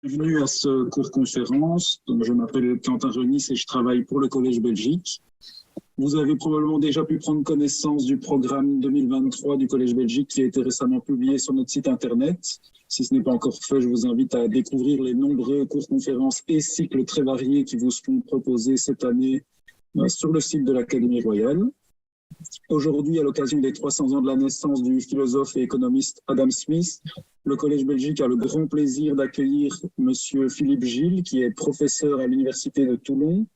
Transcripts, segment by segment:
Bienvenue à ce cours conférence. Donc, je m'appelle Quentin Renis et je travaille pour le Collège Belgique. Vous avez probablement déjà pu prendre connaissance du programme 2023 du Collège Belgique qui a été récemment publié sur notre site internet. Si ce n'est pas encore fait, je vous invite à découvrir les nombreux cours conférences et cycles très variés qui vous seront proposés cette année sur le site de l'Académie royale. Aujourd'hui, à l'occasion des 300 ans de la naissance du philosophe et économiste Adam Smith, le Collège Belgique a le grand plaisir d'accueillir Monsieur Philippe Gilles, qui est professeur à l'Université de Toulon.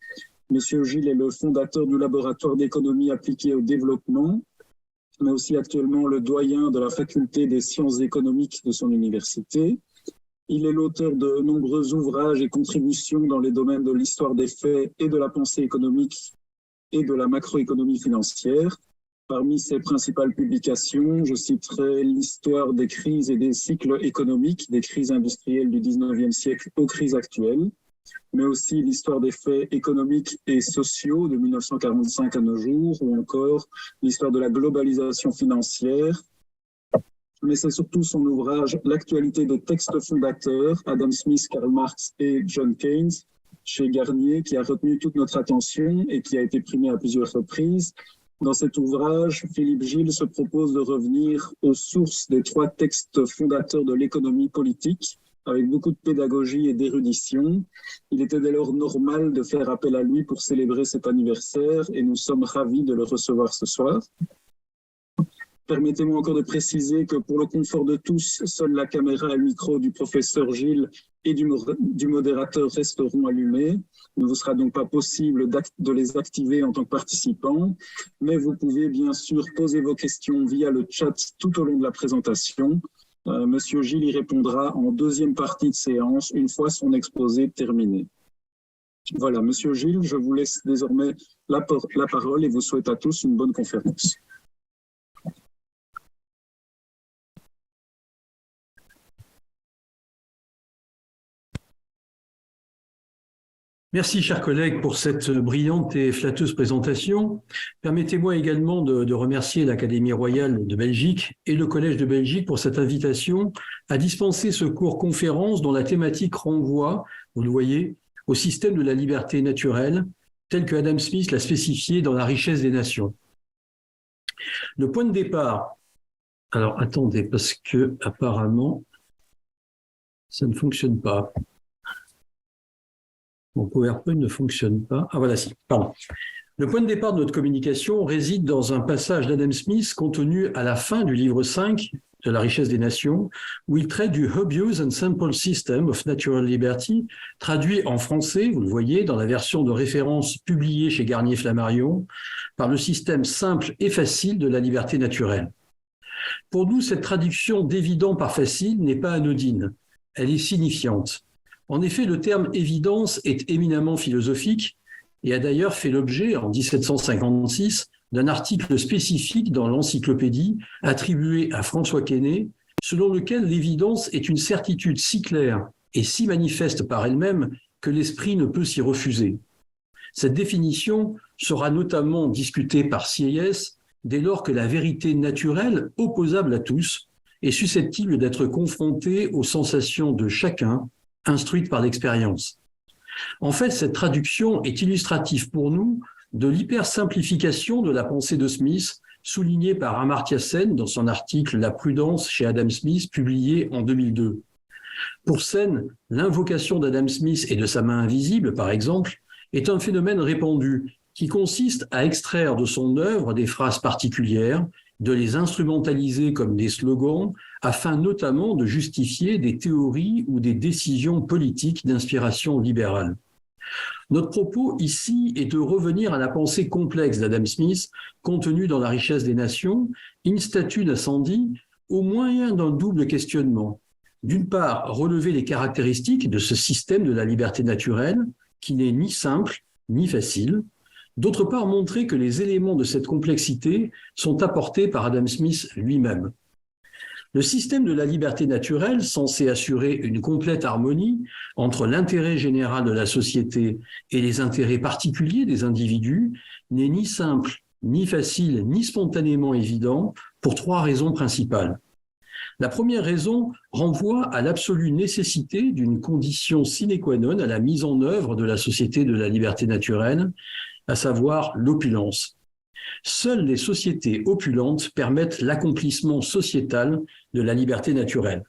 Monsieur Gilles est le fondateur du laboratoire d'économie appliquée au développement, mais aussi actuellement le doyen de la faculté des sciences économiques de son université. Il est l'auteur de nombreux ouvrages et contributions dans les domaines de l'histoire des faits et de la pensée économique et de la macroéconomie financière. Parmi ses principales publications, je citerai l'histoire des crises et des cycles économiques, des crises industrielles du 19e siècle aux crises actuelles, mais aussi l'histoire des faits économiques et sociaux de 1945 à nos jours, ou encore l'histoire de la globalisation financière. Mais c'est surtout son ouvrage « L'actualité des textes fondateurs », Adam Smith, Karl Marx et John Keynes, chez Garnier, qui a retenu toute notre attention et qui a été primé à plusieurs reprises. Dans cet ouvrage, Philippe Gilles se propose de revenir aux sources des trois textes fondateurs de l'économie politique, avec beaucoup de pédagogie et d'érudition. Il était dès lors normal de faire appel à lui pour célébrer cet anniversaire et nous sommes ravis de le recevoir ce soir. Permettez-moi encore de préciser que pour le confort de tous, seule la caméra et le micro du professeur Gilles et du modérateur resteront allumés. Il ne vous sera donc pas possible de les activer en tant que participant, mais vous pouvez bien sûr poser vos questions via le chat tout au long de la présentation. Monsieur Gilles y répondra en deuxième partie de séance, une fois son exposé terminé. Voilà, Monsieur Gilles, je vous laisse désormais la parole et vous souhaite à tous une bonne conférence. Merci, chers collègues, pour cette brillante et flatteuse présentation. Permettez-moi également de remercier l'Académie royale de Belgique et le Collège de Belgique pour cette invitation à dispenser ce cours conférence dont la thématique renvoie, vous le voyez, au système de la liberté naturelle, tel que Adam Smith l'a spécifié dans La richesse des nations. Le point de départ, alors attendez, parce que apparemment, ça ne fonctionne pas. Mon PowerPoint ne fonctionne pas. Ah voilà, si, pardon. Le point de départ de notre communication réside dans un passage d'Adam Smith contenu à la fin du livre 5 de La richesse des nations, où il traite du Obvious and Simple System of Natural Liberty, traduit en français, vous le voyez, dans la version de référence publiée chez Garnier-Flammarion, par le système simple et facile de la liberté naturelle. Pour nous, cette traduction d'évident par facile n'est pas anodine, elle est signifiante. En effet, le terme « évidence » est éminemment philosophique et a d'ailleurs fait l'objet, en 1756, d'un article spécifique dans l'encyclopédie attribué à François Quesnay, selon lequel l'évidence est une certitude si claire et si manifeste par elle-même que l'esprit ne peut s'y refuser. Cette définition sera notamment discutée par Sieyès dès lors que la vérité naturelle, opposable à tous, est susceptible d'être confrontée aux sensations de chacun, instruite par l'expérience. En fait, cette traduction est illustrative pour nous de l'hypersimplification de la pensée de Smith, soulignée par Amartya Sen dans son article « La prudence » chez Adam Smith, publié en 2002. Pour Sen, l'invocation d'Adam Smith et de sa main invisible, par exemple, est un phénomène répandu qui consiste à extraire de son œuvre des phrases particulières, de les instrumentaliser comme des slogans, afin notamment de justifier des théories ou des décisions politiques d'inspiration libérale. Notre propos ici est de revenir à la pensée complexe d'Adam Smith, contenue dans La richesse des nations, in statu nascendi, au moyen d'un double questionnement. D'une part, relever les caractéristiques de ce système de la liberté naturelle, qui n'est ni simple ni facile. D'autre part, montrer que les éléments de cette complexité sont apportés par Adam Smith lui-même. Le système de la liberté naturelle, censé assurer une complète harmonie entre l'intérêt général de la société et les intérêts particuliers des individus, n'est ni simple, ni facile, ni spontanément évident, pour trois raisons principales. La première raison renvoie à l'absolue nécessité d'une condition sine qua non à la mise en œuvre de la société de la liberté naturelle, à savoir l'opulence. Seules les sociétés opulentes permettent l'accomplissement sociétal de la liberté naturelle.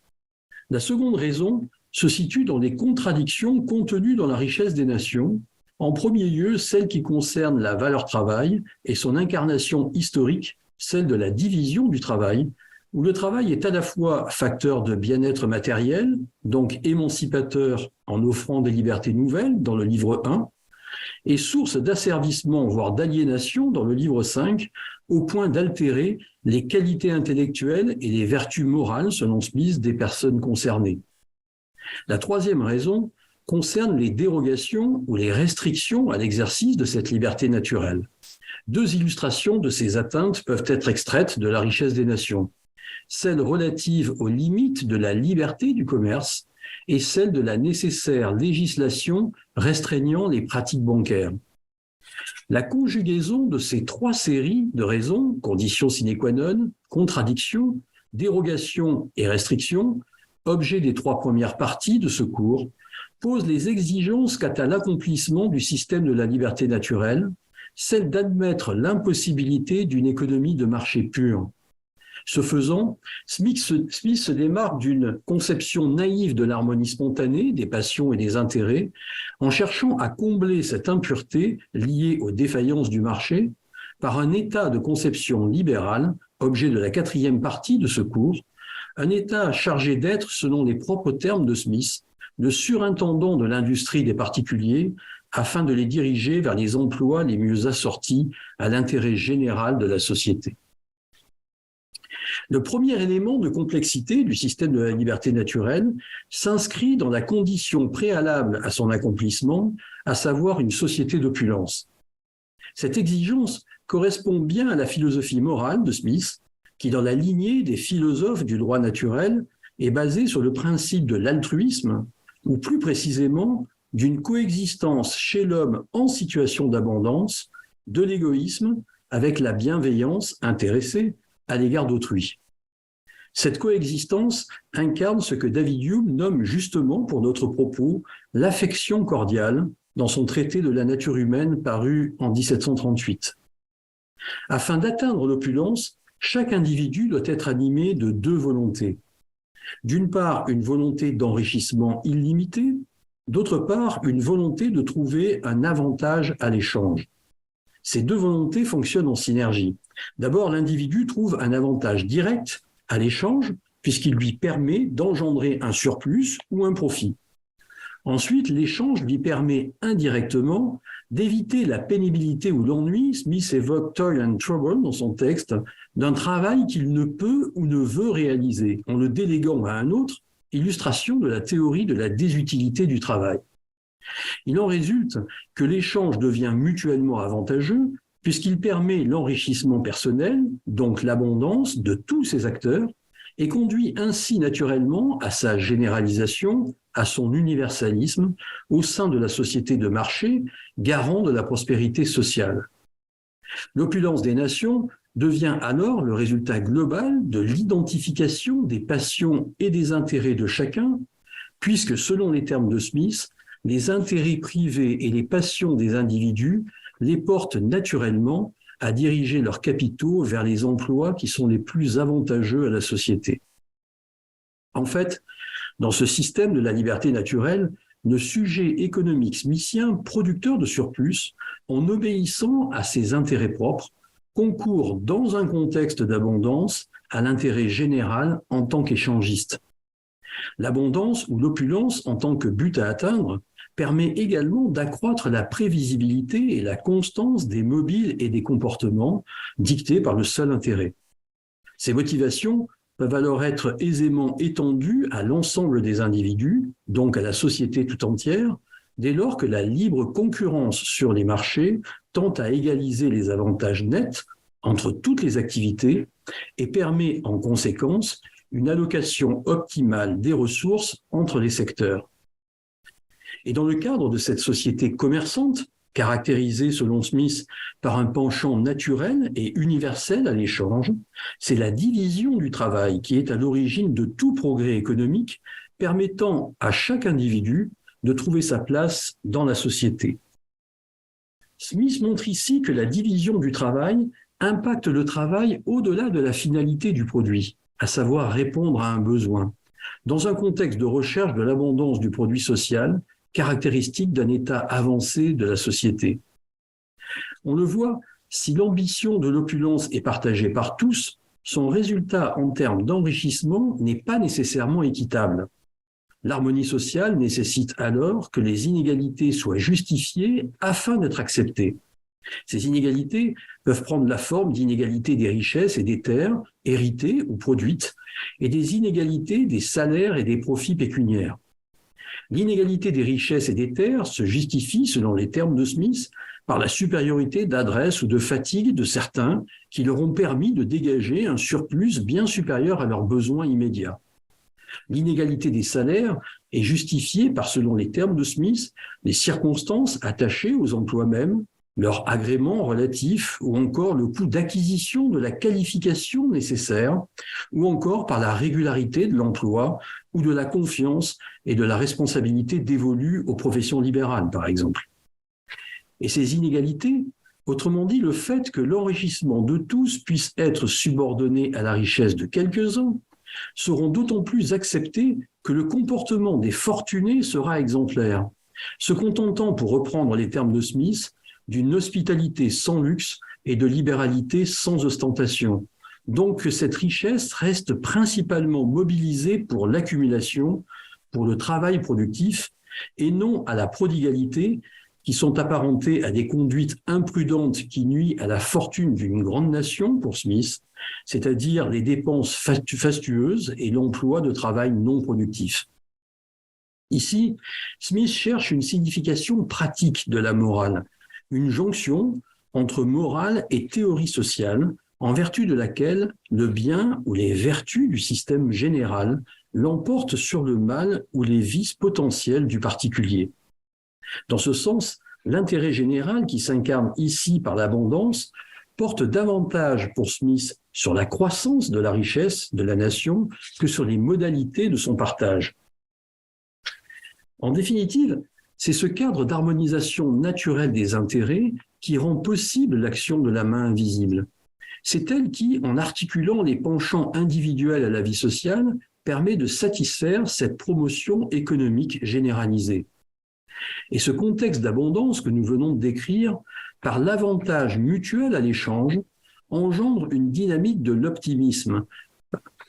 La seconde raison se situe dans les contradictions contenues dans la richesse des nations, en premier lieu celle qui concerne la valeur travail et son incarnation historique, celle de la division du travail, où le travail est à la fois facteur de bien-être matériel, donc émancipateur en offrant des libertés nouvelles dans le livre 1, et source d'asservissement, voire d'aliénation dans le livre 5, au point d'altérer les qualités intellectuelles et les vertus morales, selon Smith, des personnes concernées. La troisième raison concerne les dérogations ou les restrictions à l'exercice de cette liberté naturelle. Deux illustrations de ces atteintes peuvent être extraites de la richesse des nations. Celle relative aux limites de la liberté du commerce et celle de la nécessaire législation restreignant les pratiques bancaires. La conjugaison de ces trois séries de raisons, conditions sine qua non, contradictions, dérogations et restrictions, objet des trois premières parties de ce cours, pose les exigences quant à l'accomplissement du système de la liberté naturelle, celle d'admettre l'impossibilité d'une économie de marché pure. Ce faisant, Smith se démarque d'une conception naïve de l'harmonie spontanée des passions et des intérêts, en cherchant à combler cette impureté liée aux défaillances du marché par un état de conception libérale, objet de la quatrième partie de ce cours, un état chargé d'être, selon les propres termes de Smith, le surintendant de l'industrie des particuliers, afin de les diriger vers les emplois les mieux assortis à l'intérêt général de la société. Le premier élément de complexité du système de la liberté naturelle s'inscrit dans la condition préalable à son accomplissement, à savoir une société d'opulence. Cette exigence correspond bien à la philosophie morale de Smith, qui, dans la lignée des philosophes du droit naturel, est basée sur le principe de l'altruisme, ou plus précisément d'une coexistence chez l'homme en situation d'abondance, de l'égoïsme avec la bienveillance intéressée à l'égard d'autrui. Cette coexistence incarne ce que David Hume nomme justement pour notre propos l'affection cordiale dans son traité de la nature humaine paru en 1738. Afin d'atteindre l'opulence, chaque individu doit être animé de deux volontés. D'une part, une volonté d'enrichissement illimité, d'autre part, une volonté de trouver un avantage à l'échange. Ces deux volontés fonctionnent en synergie. D'abord, l'individu trouve un avantage direct à l'échange, puisqu'il lui permet d'engendrer un surplus ou un profit. Ensuite, l'échange lui permet indirectement d'éviter la pénibilité ou l'ennui, Smith évoque toil and trouble dans son texte, d'un travail qu'il ne peut ou ne veut réaliser, en le déléguant à un autre, illustration de la théorie de la désutilité du travail. Il en résulte que l'échange devient mutuellement avantageux puisqu'il permet l'enrichissement personnel, donc l'abondance de tous ses acteurs, et conduit ainsi naturellement à sa généralisation, à son universalisme au sein de la société de marché, garant de la prospérité sociale. L'opulence des nations devient alors le résultat global de l'identification des passions et des intérêts de chacun, puisque selon les termes de Smith, les intérêts privés et les passions des individus les portent naturellement à diriger leurs capitaux vers les emplois qui sont les plus avantageux à la société. En fait, dans ce système de la liberté naturelle, le sujet économique smithien, producteur de surplus, en obéissant à ses intérêts propres, concourt dans un contexte d'abondance à l'intérêt général en tant qu'échangiste. L'abondance ou l'opulence en tant que but à atteindre permet également d'accroître la prévisibilité et la constance des mobiles et des comportements dictés par le seul intérêt. Ces motivations peuvent alors être aisément étendues à l'ensemble des individus, donc à la société tout entière, dès lors que la libre concurrence sur les marchés tend à égaliser les avantages nets entre toutes les activités et permet en conséquence une allocation optimale des ressources entre les secteurs. Et dans le cadre de cette société commerçante, caractérisée selon Smith par un penchant naturel et universel à l'échange, c'est la division du travail qui est à l'origine de tout progrès économique permettant à chaque individu de trouver sa place dans la société. Smith montre ici que la division du travail impacte le travail au-delà de la finalité du produit, à savoir répondre à un besoin, dans un contexte de recherche de l'abondance du produit social, caractéristique d'un état avancé de la société. On le voit, si l'ambition de l'opulence est partagée par tous, son résultat en termes d'enrichissement n'est pas nécessairement équitable. L'harmonie sociale nécessite alors que les inégalités soient justifiées afin d'être acceptées. Ces inégalités peuvent prendre la forme d'inégalités des richesses et des terres, héritées ou produites, et des inégalités des salaires et des profits pécuniaires. L'inégalité des richesses et des terres se justifie, selon les termes de Smith, par la supériorité d'adresse ou de fatigue de certains qui leur ont permis de dégager un surplus bien supérieur à leurs besoins immédiats. L'inégalité des salaires est justifiée par, selon les termes de Smith, les circonstances attachées aux emplois mêmes, leur agrément relatif ou encore le coût d'acquisition de la qualification nécessaire ou encore par la régularité de l'emploi ou de la confiance et de la responsabilité dévolue aux professions libérales, par exemple. Et ces inégalités, autrement dit le fait que l'enrichissement de tous puisse être subordonné à la richesse de quelques-uns, seront d'autant plus acceptés que le comportement des fortunés sera exemplaire, se contentant, pour reprendre les termes de Smith, d'une hospitalité sans luxe et de libéralité sans ostentation. Donc que cette richesse reste principalement mobilisée pour l'accumulation, pour le travail productif, et non à la prodigalité, qui sont apparentées à des conduites imprudentes qui nuisent à la fortune d'une grande nation, pour Smith, c'est-à-dire les dépenses fastueuses et l'emploi de travail non productif. Ici, Smith cherche une signification pratique de la morale, une jonction entre morale et théorie sociale, en vertu de laquelle le bien ou les vertus du système général l'emportent sur le mal ou les vices potentiels du particulier. Dans ce sens, l'intérêt général qui s'incarne ici par l'abondance porte davantage pour Smith sur la croissance de la richesse de la nation que sur les modalités de son partage. En définitive, c'est ce cadre d'harmonisation naturelle des intérêts qui rend possible l'action de la main invisible. C'est elle qui, en articulant les penchants individuels à la vie sociale, permet de satisfaire cette promotion économique généralisée. Et ce contexte d'abondance que nous venons de décrire, par l'avantage mutuel à l'échange, engendre une dynamique de l'optimisme,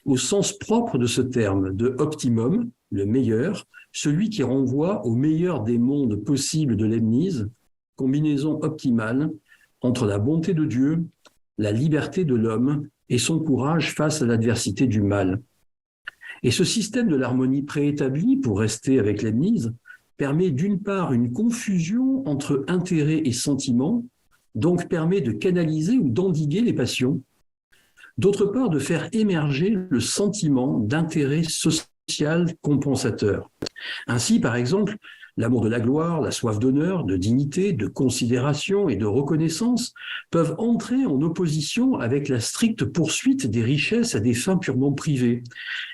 au sens propre de ce terme, de optimum, le meilleur, celui qui renvoie au meilleur des mondes possibles de Leibniz, combinaison optimale entre la bonté de Dieu, la liberté de l'homme et son courage face à l'adversité du mal. Et ce système de l'harmonie préétablie, pour rester avec Leibniz, permet d'une part une confusion entre intérêt et sentiment, donc permet de canaliser ou d'endiguer les passions, d'autre part de faire émerger le sentiment d'intérêt social compensateur. Ainsi, par exemple, l'amour de la gloire, la soif d'honneur, de dignité, de considération et de reconnaissance peuvent entrer en opposition avec la stricte poursuite des richesses à des fins purement privées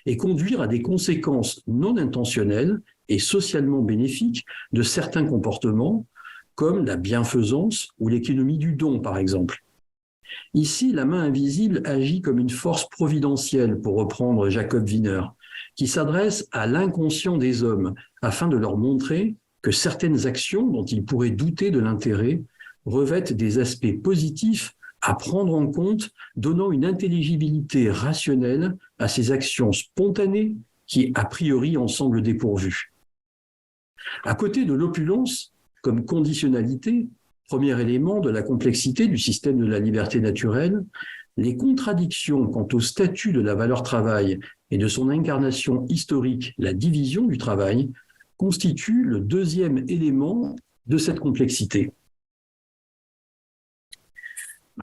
et conduire à des conséquences non intentionnelles et socialement bénéfiques de certains comportements, comme la bienfaisance ou l'économie du don, par exemple. Ici, la main invisible agit comme une force providentielle, pour reprendre Jacob Wiener, qui s'adresse à l'inconscient des hommes afin de leur montrer que certaines actions dont ils pourraient douter de l'intérêt revêtent des aspects positifs à prendre en compte, donnant une intelligibilité rationnelle à ces actions spontanées qui, a priori, en semblent dépourvues. À côté de l'opulence, comme conditionnalité, premier élément de la complexité du système de la liberté naturelle, les contradictions quant au statut de la valeur travail et de son incarnation historique, la division du travail, constituent le deuxième élément de cette complexité.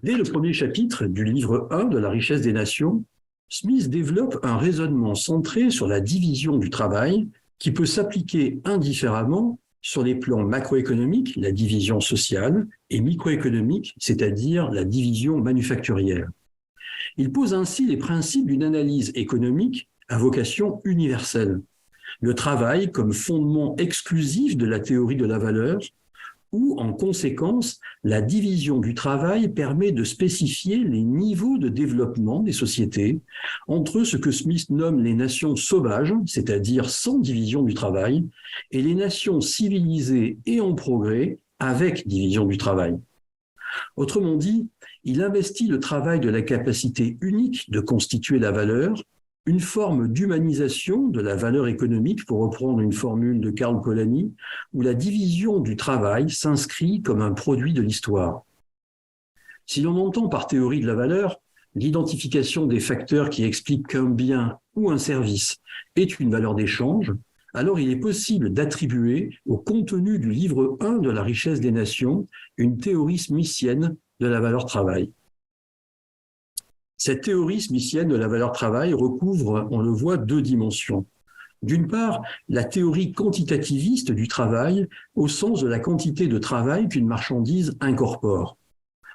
Dès le premier chapitre du livre 1 de La richesse des nations, Smith développe un raisonnement centré sur la division du travail qui peut s'appliquer indifféremment sur les plans macroéconomiques, la division sociale, et microéconomique, c'est-à-dire la division manufacturière. Il pose ainsi les principes d'une analyse économique à vocation universelle. Le travail comme fondement exclusif de la théorie de la valeur, où, en conséquence, la division du travail permet de spécifier les niveaux de développement des sociétés entre ce que Smith nomme les nations sauvages, c'est-à-dire sans division du travail, et les nations civilisées et en progrès avec division du travail. Autrement dit, il investit le travail de la capacité unique de constituer la valeur, une forme d'humanisation de la valeur économique, pour reprendre une formule de Karl Polanyi, où la division du travail s'inscrit comme un produit de l'histoire. Si l'on entend par théorie de la valeur l'identification des facteurs qui expliquent qu'un bien ou un service est une valeur d'échange, alors il est possible d'attribuer au contenu du livre 1 de la richesse des nations une théorie smithienne de la valeur travail. Cette théorie smithienne de la valeur travail recouvre, on le voit, deux dimensions. D'une part, la théorie quantitativiste du travail au sens de la quantité de travail qu'une marchandise incorpore.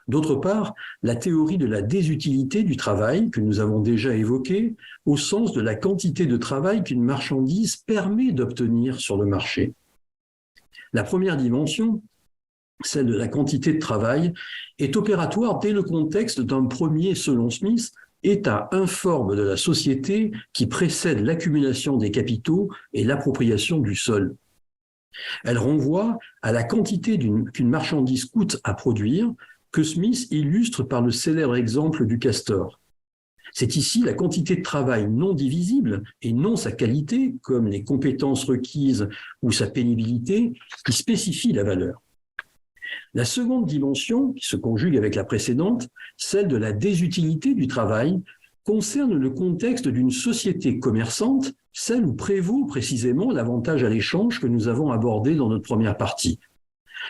D'autre part, la théorie de la désutilité du travail que nous avons déjà évoquée au sens de la quantité de travail qu'une marchandise permet d'obtenir sur le marché. La première dimension, celle de la quantité de travail, est opératoire dès le contexte d'un premier, selon Smith, état informe de la société qui précède l'accumulation des capitaux et l'appropriation du sol. Elle renvoie à la quantité qu'une marchandise coûte à produire, que Smith illustre par le célèbre exemple du castor. C'est ici la quantité de travail non divisible et non sa qualité, comme les compétences requises ou sa pénibilité, qui spécifie la valeur. La seconde dimension, qui se conjugue avec la précédente, celle de la désutilité du travail, concerne le contexte d'une société commerçante, celle où prévaut précisément l'avantage à l'échange que nous avons abordé dans notre première partie.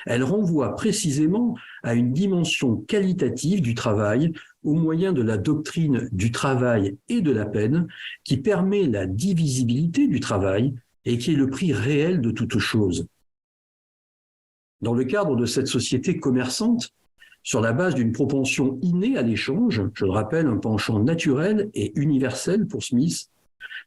Elle renvoie précisément à une dimension qualitative du travail au moyen de la doctrine du travail et de la peine qui permet la divisibilité du travail et qui est le prix réel de toute chose. Dans le cadre de cette société commerçante, sur la base d'une propension innée à l'échange, je le rappelle, un penchant naturel et universel pour Smith,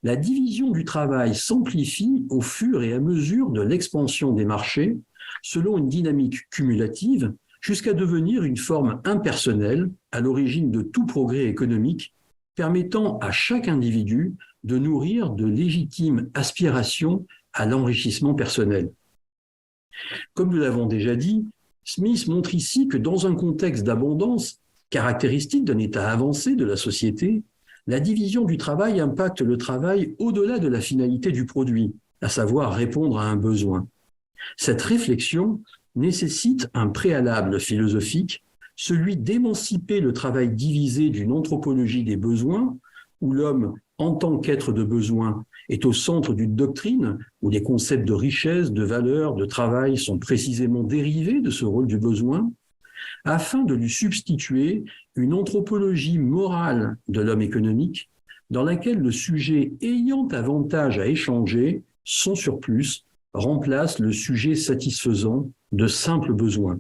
la division du travail s'amplifie au fur et à mesure de l'expansion des marchés, selon une dynamique cumulative, jusqu'à devenir une forme impersonnelle à l'origine de tout progrès économique, permettant à chaque individu de nourrir de légitimes aspirations à l'enrichissement personnel. Comme nous l'avons déjà dit, Smith montre ici que dans un contexte d'abondance, caractéristique d'un état avancé de la société, la division du travail impacte le travail au-delà de la finalité du produit, à savoir répondre à un besoin. Cette réflexion nécessite un préalable philosophique, celui d'émanciper le travail divisé d'une anthropologie des besoins, où l'homme, en tant qu'être de besoin, est au centre d'une doctrine où les concepts de richesse, de valeur, de travail sont précisément dérivés de ce rôle du besoin, afin de lui substituer une anthropologie morale de l'homme économique dans laquelle le sujet ayant avantage à échanger, son surplus, remplace le sujet satisfaisant de simples besoins.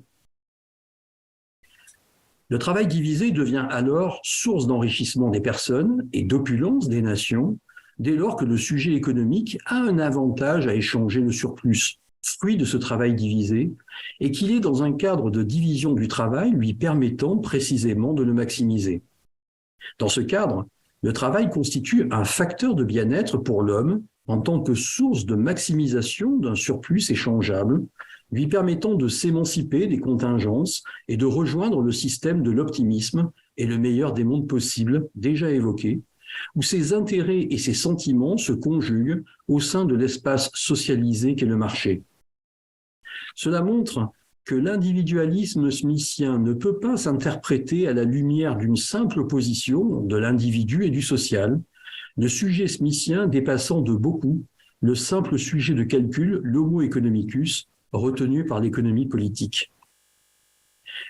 Le travail divisé devient alors source d'enrichissement des personnes et d'opulence des nations, dès lors que le sujet économique a un avantage à échanger le surplus, fruit de ce travail divisé, et qu'il est dans un cadre de division du travail lui permettant précisément de le maximiser. Dans ce cadre, le travail constitue un facteur de bien-être pour l'homme en tant que source de maximisation d'un surplus échangeable, lui permettant de s'émanciper des contingences et de rejoindre le système de l'optimisme et le meilleur des mondes possibles, déjà évoqué, où ses intérêts et ses sentiments se conjuguent au sein de l'espace socialisé qu'est le marché. Cela montre que l'individualisme smithien ne peut pas s'interpréter à la lumière d'une simple opposition de l'individu et du social, le sujet smithien dépassant de beaucoup le simple sujet de calcul, l'homo economicus, retenu par l'économie politique.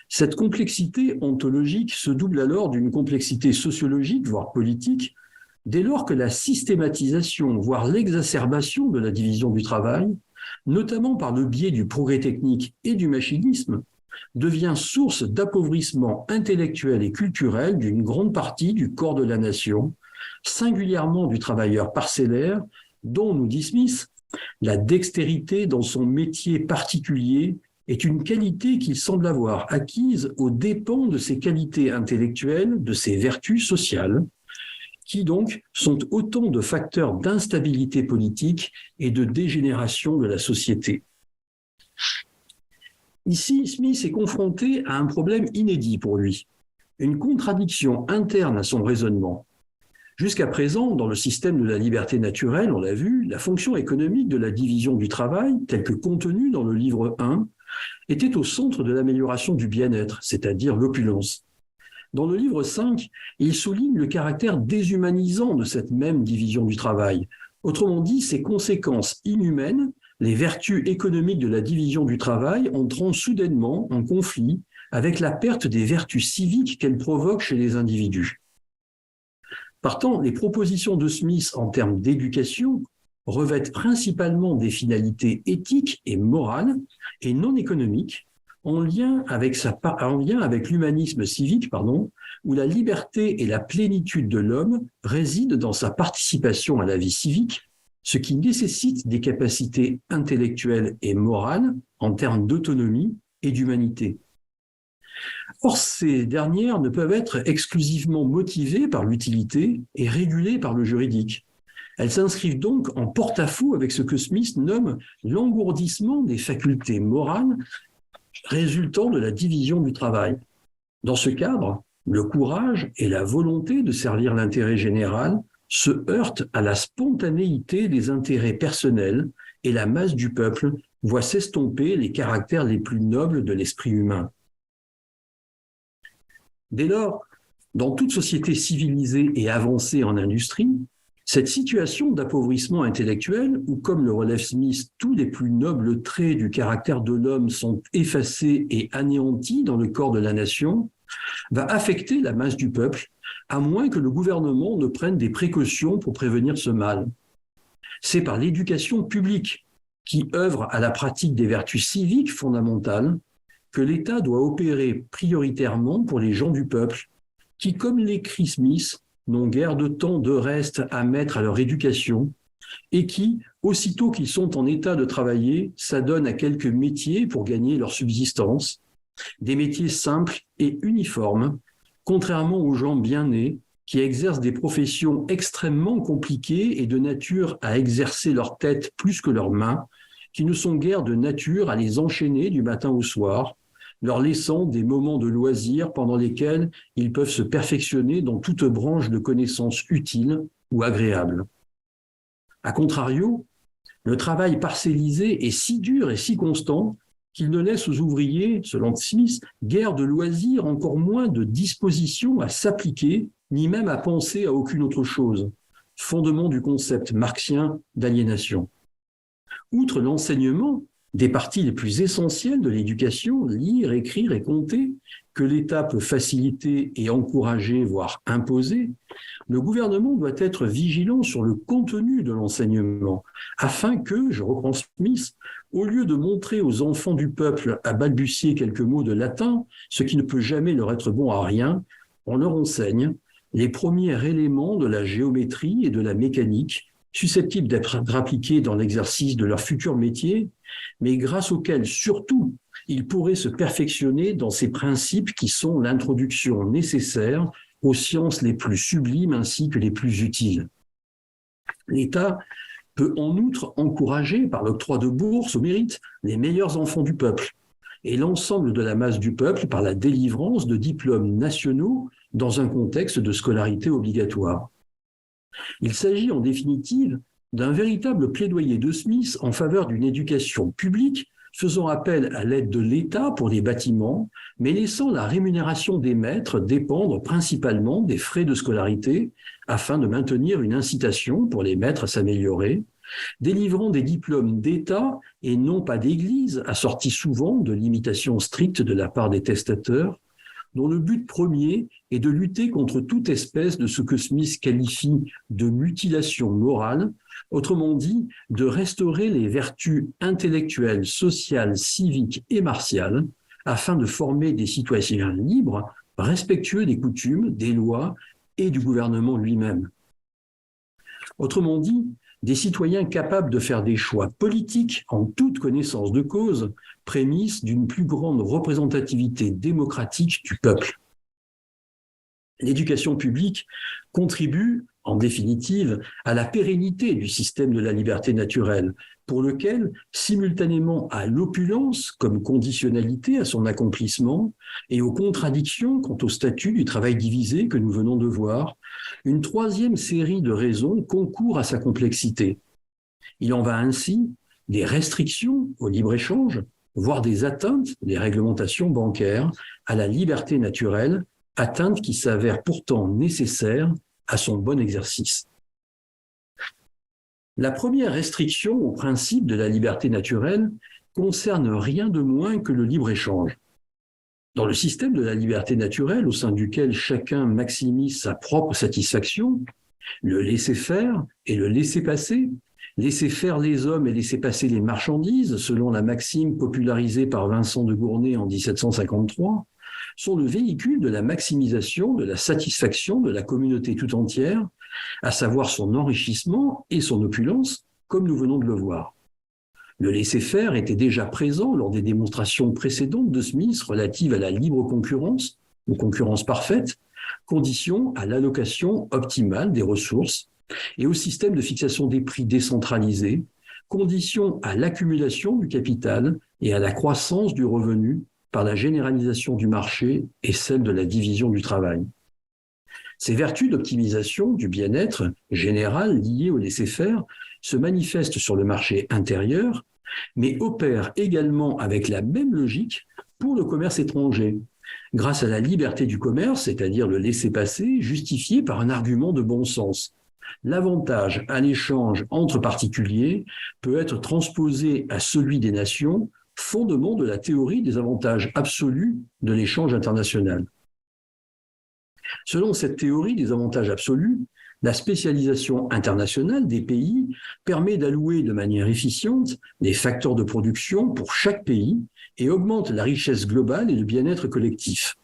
Cette complexité ontologique se double alors d'une complexité sociologique, voire politique, dès lors que la systématisation, voire l'exacerbation de la division du travail notamment par le biais du progrès technique et du machinisme, devient source d'appauvrissement intellectuel et culturel d'une grande partie du corps de la nation, singulièrement du travailleur parcellaire, dont, nous dit Smith, la dextérité dans son métier particulier est une qualité qu'il semble avoir acquise aux dépens de ses qualités intellectuelles, de ses vertus sociales, qui donc sont autant de facteurs d'instabilité politique et de dégénération de la société. Ici, Smith est confronté à un problème inédit pour lui, une contradiction interne à son raisonnement. Jusqu'à présent, dans le système de la liberté naturelle, on l'a vu, la fonction économique de la division du travail, telle que contenue dans le livre 1, était au centre de l'amélioration du bien-être, c'est-à-dire l'opulence. Dans le livre 5, il souligne le caractère déshumanisant de cette même division du travail, autrement dit, ses conséquences inhumaines. Les vertus économiques de la division du travail entrant soudainement en conflit avec la perte des vertus civiques qu'elle provoque chez les individus. Partant, les propositions de Smith en termes d'éducation revêtent principalement des finalités éthiques et morales et non économiques, en lien avec l'humanisme civique, où la liberté et la plénitude de l'homme résident dans sa participation à la vie civique, ce qui nécessite des capacités intellectuelles et morales en termes d'autonomie et d'humanité. Or, ces dernières ne peuvent être exclusivement motivées par l'utilité et régulées par le juridique. Elles s'inscrivent donc en porte-à-faux avec ce que Smith nomme l'engourdissement des facultés morales résultant de la division du travail. Dans ce cadre, le courage et la volonté de servir l'intérêt général se heurtent à la spontanéité des intérêts personnels et la masse du peuple voit s'estomper les caractères les plus nobles de l'esprit humain. Dès lors, dans toute société civilisée et avancée en industrie, cette situation d'appauvrissement intellectuel, où, comme le relève Smith, tous les plus nobles traits du caractère de l'homme sont effacés et anéantis dans le corps de la nation, va affecter la masse du peuple, à moins que le gouvernement ne prenne des précautions pour prévenir ce mal. C'est par l'éducation publique, qui œuvre à la pratique des vertus civiques fondamentales, que l'État doit opérer prioritairement pour les gens du peuple, qui, comme l'écrit Smith, n'ont guère de temps de reste à mettre à leur éducation, et qui, aussitôt qu'ils sont en état de travailler, s'adonnent à quelques métiers pour gagner leur subsistance, des métiers simples et uniformes, contrairement aux gens bien nés qui exercent des professions extrêmement compliquées et de nature à exercer leur tête plus que leurs mains, qui ne sont guère de nature à les enchaîner du matin au soir, leur laissant des moments de loisir pendant lesquels ils peuvent se perfectionner dans toute branche de connaissances utiles ou agréables. A contrario, le travail parcellisé est si dur et si constant qu'il ne laisse aux ouvriers, selon Smith, guère de loisirs, encore moins de disposition à s'appliquer, ni même à penser à aucune autre chose, fondement du concept marxien d'aliénation. Outre l'enseignement des parties les plus essentielles de l'éducation, lire, écrire et compter, que l'État peut faciliter et encourager, voire imposer, le gouvernement doit être vigilant sur le contenu de l'enseignement, afin que, je reprends Smith, au lieu de montrer aux enfants du peuple à balbutier quelques mots de latin, ce qui ne peut jamais leur être bon à rien, on leur enseigne les premiers éléments de la géométrie et de la mécanique, susceptibles d'être appliqués dans l'exercice de leur futur métier, mais grâce auxquels, surtout, ils pourraient se perfectionner dans ces principes qui sont l'introduction nécessaire aux sciences les plus sublimes ainsi que les plus utiles. L'État peut en outre encourager, par l'octroi de bourses au mérite, les meilleurs enfants du peuple et l'ensemble de la masse du peuple par la délivrance de diplômes nationaux dans un contexte de scolarité obligatoire. Il s'agit en définitive d'un véritable plaidoyer de Smith en faveur d'une éducation publique faisant appel à l'aide de l'État pour les bâtiments, mais laissant la rémunération des maîtres dépendre principalement des frais de scolarité afin de maintenir une incitation pour les maîtres à s'améliorer, délivrant des diplômes d'État et non pas d'Église, assortis souvent de limitations strictes de la part des testateurs, dont le but premier est de lutter contre toute espèce de ce que Smith qualifie de mutilation morale, Autrement dit, de restaurer les vertus intellectuelles, sociales, civiques et martiales afin de former des citoyens libres, respectueux des coutumes, des lois et du gouvernement lui-même. Autrement dit, des citoyens capables de faire des choix politiques en toute connaissance de cause, prémisse d'une plus grande représentativité démocratique du peuple. L'éducation publique contribue, en définitive, à la pérennité du système de la liberté naturelle, pour lequel, simultanément à l'opulence comme conditionnalité à son accomplissement et aux contradictions quant au statut du travail divisé que nous venons de voir, une troisième série de raisons concourt à sa complexité. Il en va ainsi des restrictions au libre-échange, voire des atteintes des réglementations bancaires à la liberté naturelle, atteintes qui s'avèrent pourtant nécessaires à son bon exercice. La première restriction au principe de la liberté naturelle concerne rien de moins que le libre-échange. Dans le système de la liberté naturelle, au sein duquel chacun maximise sa propre satisfaction, le laisser-faire et le laisser-passer, laisser faire les hommes et laisser passer les marchandises, selon la maxime popularisée par Vincent de Gournay en 1753, sont le véhicule de la maximisation de la satisfaction de la communauté tout entière, à savoir son enrichissement et son opulence, comme nous venons de le voir. Le laisser-faire était déjà présent lors des démonstrations précédentes de Smith relatives à la libre concurrence, ou concurrence parfaite, condition à l'allocation optimale des ressources, et au système de fixation des prix décentralisé, condition à l'accumulation du capital et à la croissance du revenu par la généralisation du marché et celle de la division du travail. Ces vertus d'optimisation du bien-être général liées au laisser-faire se manifestent sur le marché intérieur, mais opèrent également avec la même logique pour le commerce étranger, grâce à la liberté du commerce, c'est-à-dire le laisser-passer, justifié par un argument de bon sens. L'avantage à l'échange entre particuliers peut être transposé à celui des nations, fondement de la théorie des avantages absolus de l'échange international. Selon cette théorie des avantages absolus, la spécialisation internationale des pays permet d'allouer de manière efficiente les facteurs de production pour chaque pays et augmente la richesse globale et le bien-être collectif.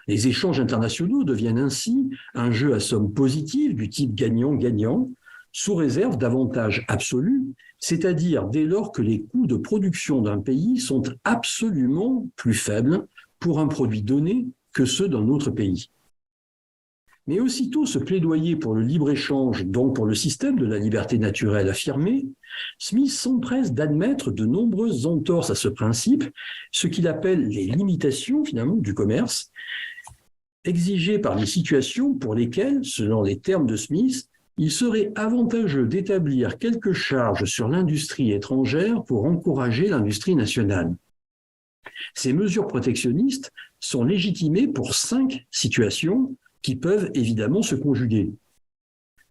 Les échanges internationaux deviennent ainsi un jeu à somme positive du type gagnant-gagnant, sous réserve d'avantages absolus, c'est-à-dire dès lors que les coûts de production d'un pays sont absolument plus faibles pour un produit donné que ceux d'un autre pays. Mais aussitôt ce plaidoyer pour le libre-échange, donc pour le système de la liberté naturelle affirmé, Smith s'empresse d'admettre de nombreuses entorses à ce principe, ce qu'il appelle les limitations finalement du commerce, exigées par les situations pour lesquelles, selon les termes de Smith, il serait avantageux d'établir quelques charges sur l'industrie étrangère pour encourager l'industrie nationale. Ces mesures protectionnistes sont légitimées pour 5 situations qui peuvent évidemment se conjuguer.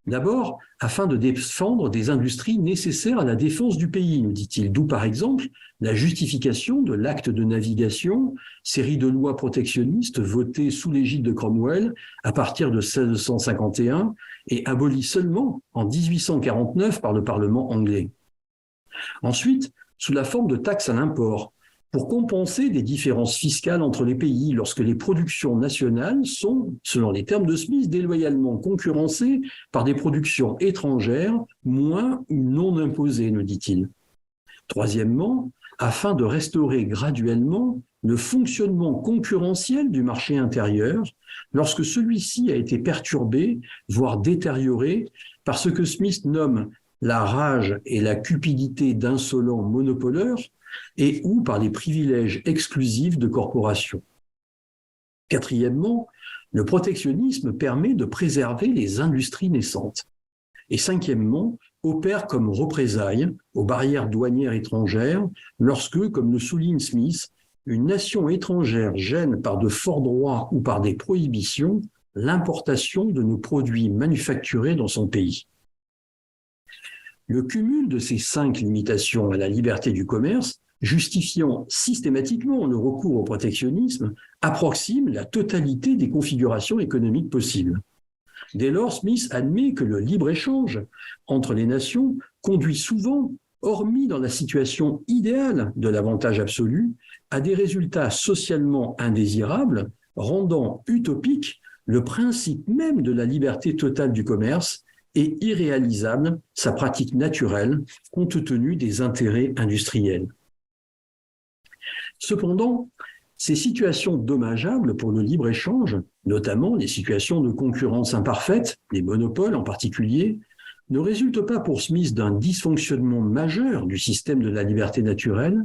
D'abord, afin de défendre des industries nécessaires à la défense du pays, nous dit-il, d'où par exemple la justification de l'acte de navigation, série de lois protectionnistes votées sous l'égide de Cromwell à partir de 1651 et abolies seulement en 1849 par le Parlement anglais. Ensuite, sous la forme de taxes à l'import, pour compenser des différences fiscales entre les pays lorsque les productions nationales sont, selon les termes de Smith, déloyalement concurrencées par des productions étrangères moins ou non imposées, nous dit-il. Troisièmement, afin de restaurer graduellement le fonctionnement concurrentiel du marché intérieur lorsque celui-ci a été perturbé, voire détérioré, par ce que Smith nomme la rage et la cupidité d'insolents monopoleurs, et ou par les privilèges exclusifs de corporations. Quatrièmement, le protectionnisme permet de préserver les industries naissantes. Et cinquièmement, opère comme représailles aux barrières douanières étrangères lorsque, comme le souligne Smith, une nation étrangère gêne par de forts droits ou par des prohibitions l'importation de nos produits manufacturés dans son pays. Le cumul de ces 5 limitations à la liberté du commerce, justifiant systématiquement le recours au protectionnisme, approxime la totalité des configurations économiques possibles. Dès lors, Smith admet que le libre-échange entre les nations conduit souvent, hormis dans la situation idéale de l'avantage absolu, à des résultats socialement indésirables, rendant utopique le principe même de la liberté totale du commerce et irréalisable sa pratique naturelle compte tenu des intérêts industriels. Cependant, ces situations dommageables pour le libre-échange, notamment les situations de concurrence imparfaite, les monopoles en particulier, ne résultent pas pour Smith d'un dysfonctionnement majeur du système de la liberté naturelle,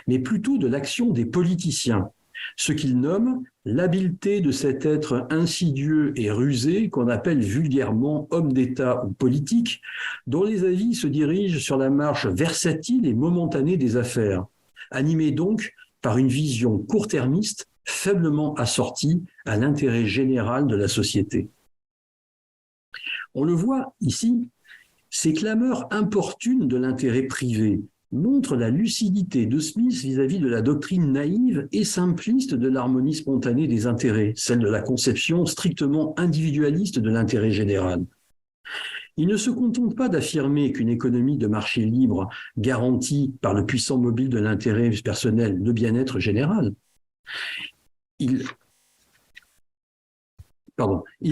mais plutôt de l'action des politiciens, ce qu'il nomme l'habileté de cet être insidieux et rusé qu'on appelle vulgairement homme d'État ou politique, dont les avis se dirigent sur la marche versatile et momentanée des affaires, animés donc par une vision court-termiste faiblement assortie à l'intérêt général de la société. On le voit ici, ces clameurs importunes de l'intérêt privé montrent la lucidité de Smith vis-à-vis de la doctrine naïve et simpliste de l'harmonie spontanée des intérêts, celle de la conception strictement individualiste de l'intérêt général. Il ne se contente pas d'affirmer qu'une économie de marché libre garantit par le puissant mobile de l'intérêt personnel le bien-être général. Il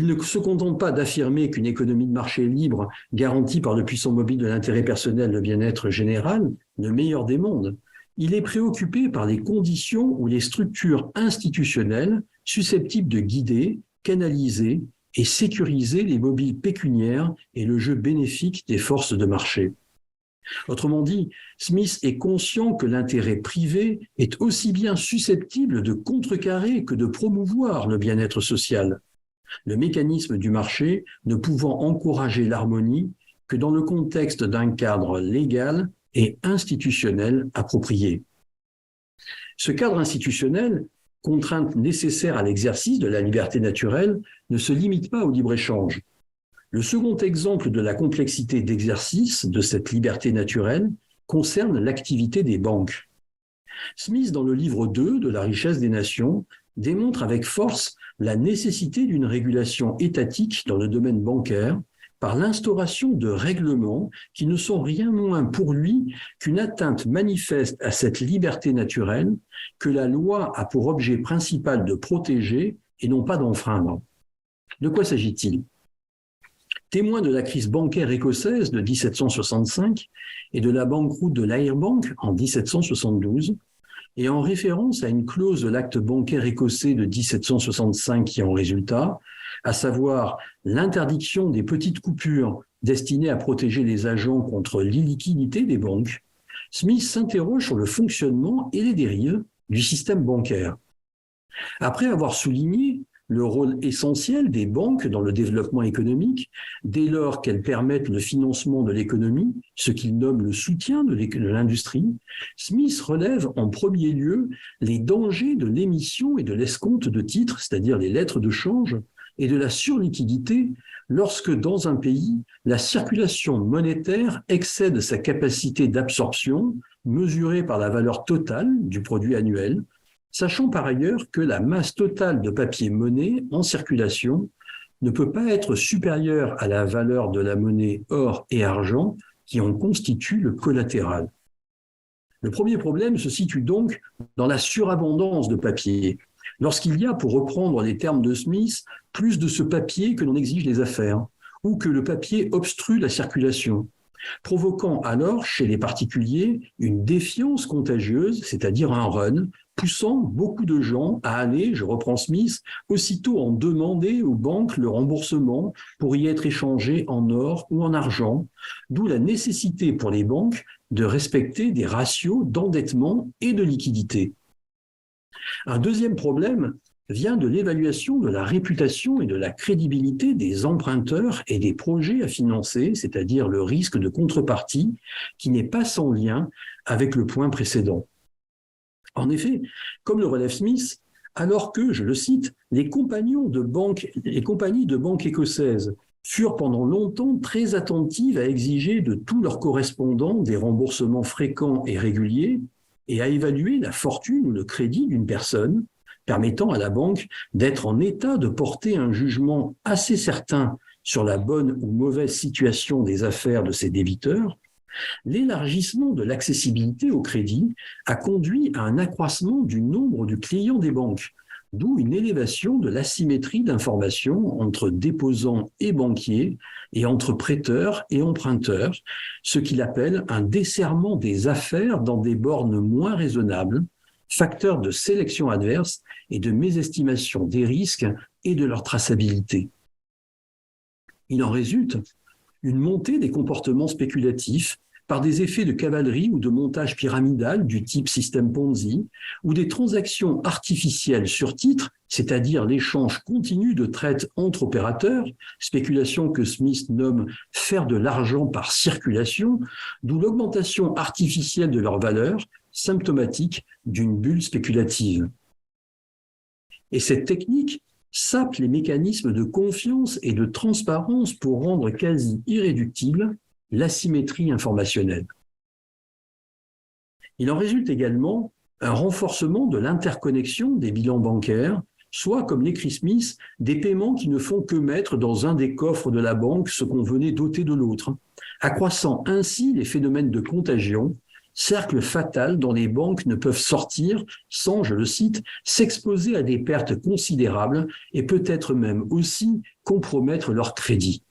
ne se contente pas d'affirmer qu'une économie de marché libre garantit par le puissant mobile de l'intérêt personnel le bien-être général, le meilleur des mondes. Il est préoccupé par les conditions ou les structures institutionnelles susceptibles de guider, canaliser et sécuriser les mobiles pécuniaires et le jeu bénéfique des forces de marché. Autrement dit, Smith est conscient que l'intérêt privé est aussi bien susceptible de contrecarrer que de promouvoir le bien-être social, le mécanisme du marché ne pouvant encourager l'harmonie que dans le contexte d'un cadre légal et institutionnel approprié. Ce cadre institutionnel, contrainte nécessaire à l'exercice de la liberté naturelle, ne se limite pas au libre-échange. Le second exemple de la complexité d'exercice de cette liberté naturelle concerne l'activité des banques. Smith, dans le livre 2 de La richesse des nations, démontre avec force la nécessité d'une régulation étatique dans le domaine bancaire par l'instauration de règlements qui ne sont rien moins pour lui qu'une atteinte manifeste à cette liberté naturelle que la loi a pour objet principal de protéger et non pas d'enfreindre. De quoi s'agit-il ? Témoin de la crise bancaire écossaise de 1765 et de la banqueroute de l'Airbank en 1772, et en référence à une clause de l'acte bancaire écossais de 1765 qui en résulta, à savoir l'interdiction des petites coupures destinées à protéger les agents contre l'illiquidité des banques, Smith s'interroge sur le fonctionnement et les dérives du système bancaire. Après avoir souligné le rôle essentiel des banques dans le développement économique, dès lors qu'elles permettent le financement de l'économie, ce qu'il nomme le soutien de l'industrie, Smith relève en premier lieu les dangers de l'émission et de l'escompte de titres, c'est-à-dire les lettres de change, et de la surliquidité lorsque, dans un pays, la circulation monétaire excède sa capacité d'absorption, mesurée par la valeur totale du produit annuel, sachant par ailleurs que la masse totale de papier-monnaie en circulation ne peut pas être supérieure à la valeur de la monnaie or et argent qui en constitue le collatéral. Le premier problème se situe donc dans la surabondance de papier. Lorsqu'il y a, pour reprendre les termes de Smith, plus de ce papier que l'on exige les affaires, ou que le papier obstrue la circulation, provoquant alors chez les particuliers une défiance contagieuse, c'est-à-dire un run, poussant beaucoup de gens à aller, je reprends Smith, aussitôt en demander aux banques le remboursement pour y être échangé en or ou en argent, d'où la nécessité pour les banques de respecter des ratios d'endettement et de liquidité. Un deuxième problème vient de l'évaluation de la réputation et de la crédibilité des emprunteurs et des projets à financer, c'est-à-dire le risque de contrepartie, qui n'est pas sans lien avec le point précédent. En effet, comme le relève Smith, alors que, je le cite, les compagnies de banque écossaises furent pendant longtemps très attentives à exiger de tous leurs correspondants des remboursements fréquents et réguliers et à évaluer la fortune ou le crédit d'une personne, permettant à la banque d'être en état de porter un jugement assez certain sur la bonne ou mauvaise situation des affaires de ses débiteurs, l'élargissement de l'accessibilité au crédit a conduit à un accroissement du nombre de clients des banques, d'où une élévation de l'asymétrie d'information entre déposants et banquiers et entre prêteurs et emprunteurs, ce qu'il appelle un desserrement des affaires dans des bornes moins raisonnables, facteur de sélection adverse et de mésestimation des risques et de leur traçabilité. Il en résulte une montée des comportements spéculatifs par des effets de cavalerie ou de montage pyramidal du type système Ponzi, ou des transactions artificielles sur titre, c'est-à-dire l'échange continu de traites entre opérateurs, spéculation que Smith nomme « faire de l'argent par circulation », d'où l'augmentation artificielle de leur valeur, symptomatique d'une bulle spéculative. Et cette technique sape les mécanismes de confiance et de transparence pour rendre quasi irréductible l'asymétrie informationnelle. Il en résulte également un renforcement de l'interconnexion des bilans bancaires, soit, comme l'écrit Smith, des paiements qui ne font que mettre dans un des coffres de la banque ce qu'on venait doter de l'autre, accroissant ainsi les phénomènes de contagion, cercle fatal dont les banques ne peuvent sortir sans, je le cite, s'exposer à des pertes considérables et peut-être même aussi compromettre leur crédit.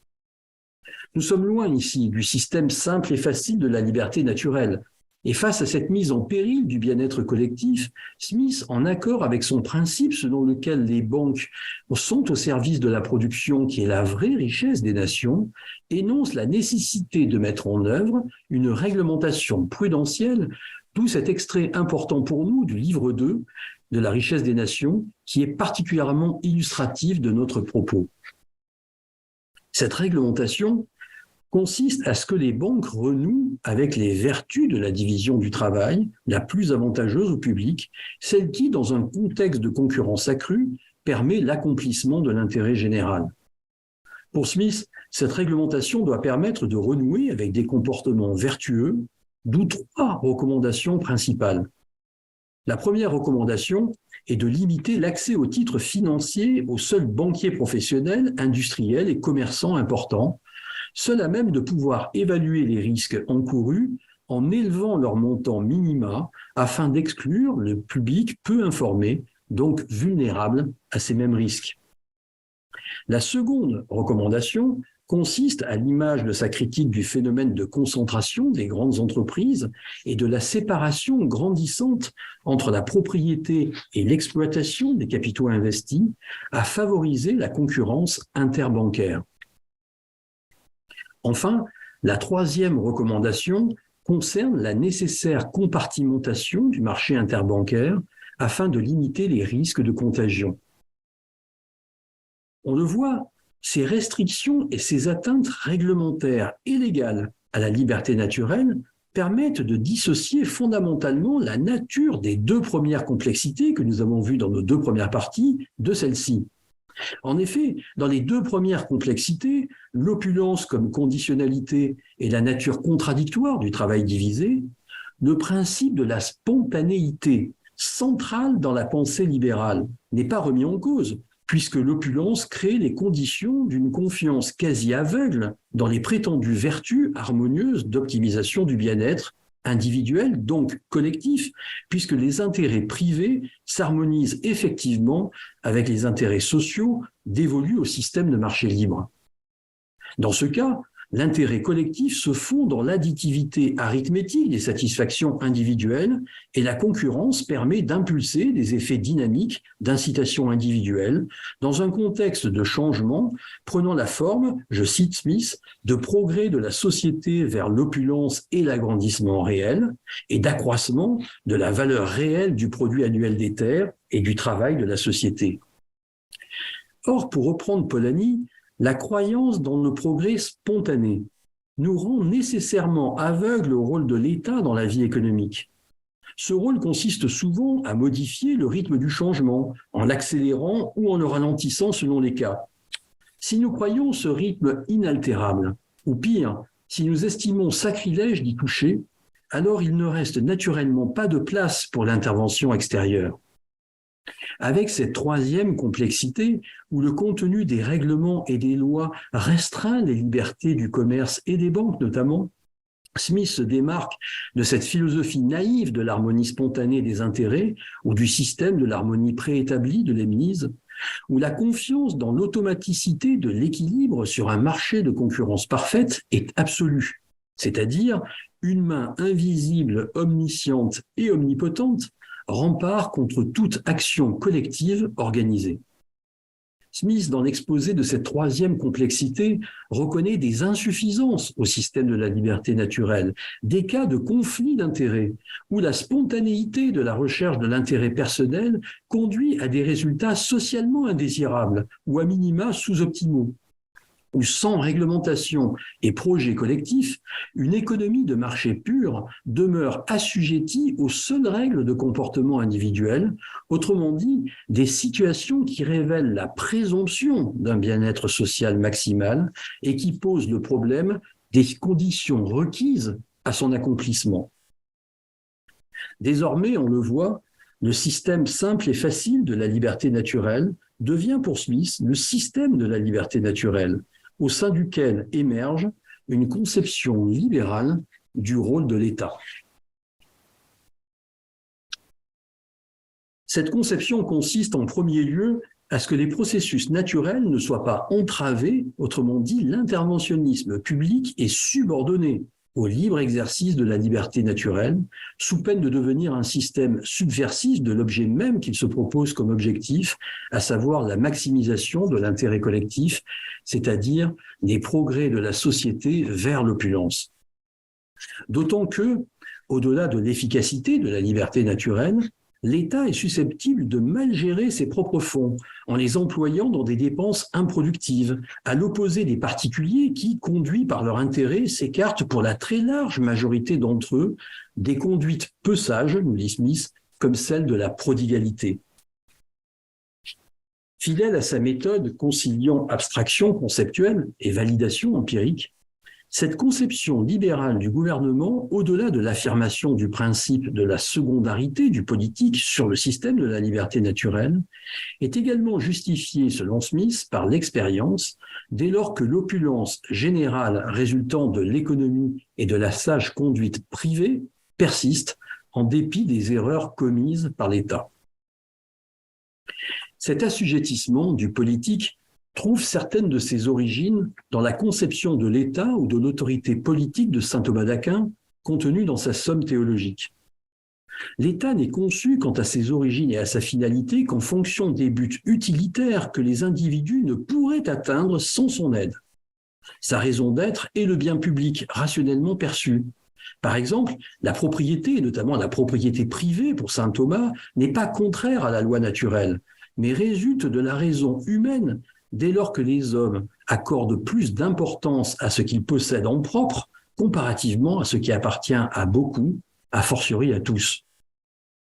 Nous sommes loin ici du système simple et facile de la liberté naturelle. Et face à cette mise en péril du bien-être collectif, Smith, en accord avec son principe selon lequel les banques sont au service de la production qui est la vraie richesse des nations, énonce la nécessité de mettre en œuvre une réglementation prudentielle, d'où cet extrait important pour nous du livre 2 de la richesse des nations, qui est particulièrement illustratif de notre propos. Cette réglementation consiste à ce que les banques renouent avec les vertus de la division du travail, la plus avantageuse au public, celle qui, dans un contexte de concurrence accrue, permet l'accomplissement de l'intérêt général. Pour Smith, cette réglementation doit permettre de renouer avec des comportements vertueux, d'où 3 recommandations principales. La première recommandation est de limiter l'accès aux titres financiers aux seuls banquiers professionnels, industriels et commerçants importants, seuls à même de pouvoir évaluer les risques encourus en élevant leur montant minima afin d'exclure le public peu informé, donc vulnérable à ces mêmes risques. La seconde recommandation consiste, à l'image de sa critique du phénomène de concentration des grandes entreprises et de la séparation grandissante entre la propriété et l'exploitation des capitaux investis, à favoriser la concurrence interbancaire. Enfin, la troisième recommandation concerne la nécessaire compartimentation du marché interbancaire afin de limiter les risques de contagion. On le voit, ces restrictions et ces atteintes réglementaires et légales à la liberté naturelle permettent de dissocier fondamentalement la nature des 2 premières complexités que nous avons vues dans nos 2 premières parties de celle-ci. En effet, dans les 2 premières complexités, l'opulence comme conditionnalité et la nature contradictoire du travail divisé, le principe de la spontanéité, central dans la pensée libérale, n'est pas remis en cause, puisque l'opulence crée les conditions d'une confiance quasi aveugle dans les prétendues vertus harmonieuses d'optimisation du bien-être individuel, donc collectif, puisque les intérêts privés s'harmonisent effectivement avec les intérêts sociaux dévolus au système de marché libre. Dans ce cas, l'intérêt collectif se fond dans l'additivité arithmétique des satisfactions individuelles et la concurrence permet d'impulser des effets dynamiques d'incitation individuelle dans un contexte de changement prenant la forme, je cite Smith, de progrès de la société vers l'opulence et l'agrandissement réel et d'accroissement de la valeur réelle du produit annuel des terres et du travail de la société. Or, pour reprendre Polanyi, la croyance dans le progrès spontané nous rend nécessairement aveugles au rôle de l'État dans la vie économique. Ce rôle consiste souvent à modifier le rythme du changement, en l'accélérant ou en le ralentissant selon les cas. Si nous croyons ce rythme inaltérable, ou pire, si nous estimons sacrilège d'y toucher, alors il ne reste naturellement pas de place pour l'intervention extérieure. Avec cette troisième complexité, où le contenu des règlements et des lois restreint les libertés du commerce et des banques notamment, Smith se démarque de cette philosophie naïve de l'harmonie spontanée des intérêts ou du système de l'harmonie préétablie de Leibniz, où la confiance dans l'automaticité de l'équilibre sur un marché de concurrence parfaite est absolue, c'est-à-dire une main invisible, omnisciente et omnipotente, rempart contre toute action collective organisée. Smith, dans l'exposé de cette troisième complexité, reconnaît des insuffisances au système de la liberté naturelle, des cas de conflit d'intérêts, où la spontanéité de la recherche de l'intérêt personnel conduit à des résultats socialement indésirables ou à minima sous-optimaux, où sans réglementation et projet collectif, une économie de marché pure demeure assujettie aux seules règles de comportement individuel, autrement dit, des situations qui révèlent la présomption d'un bien-être social maximal et qui posent le problème des conditions requises à son accomplissement. Désormais, on le voit, le système simple et facile de la liberté naturelle devient pour Smith le système de la liberté naturelle, au sein duquel émerge une conception libérale du rôle de l'État. Cette conception consiste en premier lieu à ce que les processus naturels ne soient pas entravés, autrement dit, l'interventionnisme public est subordonné au libre exercice de la liberté naturelle, sous peine de devenir un système subversif de l'objet même qu'il se propose comme objectif, à savoir la maximisation de l'intérêt collectif, c'est-à-dire les progrès de la société vers l'opulence. D'autant que, au-delà de l'efficacité de la liberté naturelle, l'État est susceptible de mal gérer ses propres fonds en les employant dans des dépenses improductives, à l'opposé des particuliers qui, conduits par leur intérêt, s'écartent pour la très large majorité d'entre eux des conduites peu sages, nous dit Smith, comme celle de la prodigalité. Fidèle à sa méthode conciliant abstraction conceptuelle et validation empirique, cette conception libérale du gouvernement, au-delà de l'affirmation du principe de la secondarité du politique sur le système de la liberté naturelle, est également justifiée, selon Smith, par l'expérience, dès lors que l'opulence générale résultant de l'économie et de la sage conduite privée persiste en dépit des erreurs commises par l'État. Cet assujettissement du politique trouve certaines de ses origines dans la conception de l'État ou de l'autorité politique de saint Thomas d'Aquin contenue dans sa Somme théologique. L'État n'est conçu quant à ses origines et à sa finalité qu'en fonction des buts utilitaires que les individus ne pourraient atteindre sans son aide. Sa raison d'être est le bien public rationnellement perçu. Par exemple, la propriété, et notamment la propriété privée pour saint Thomas, n'est pas contraire à la loi naturelle, mais résulte de la raison humaine dès lors que les hommes accordent plus d'importance à ce qu'ils possèdent en propre comparativement à ce qui appartient à beaucoup, a fortiori à tous.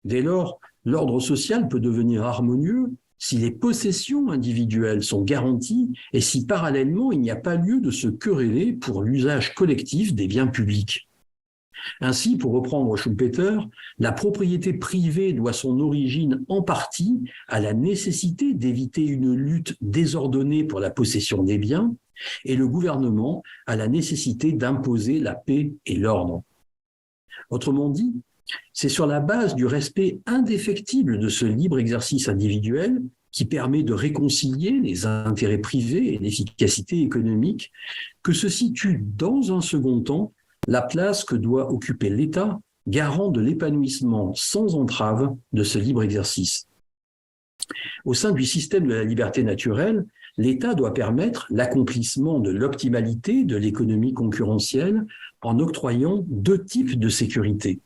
Dès lors, l'ordre social peut devenir harmonieux si les possessions individuelles sont garanties et si parallèlement il n'y a pas lieu de se quereller pour l'usage collectif des biens publics. Ainsi, pour reprendre Schumpeter, la propriété privée doit son origine en partie à la nécessité d'éviter une lutte désordonnée pour la possession des biens et le gouvernement à la nécessité d'imposer la paix et l'ordre. Autrement dit, c'est sur la base du respect indéfectible de ce libre exercice individuel qui permet de réconcilier les intérêts privés et l'efficacité économique que se situe dans un second temps la place que doit occuper l'État, garant de l'épanouissement sans entrave de ce libre exercice. Au sein du système de la liberté naturelle, l'État doit permettre l'accomplissement de l'optimalité de l'économie concurrentielle en octroyant deux types de sécurité.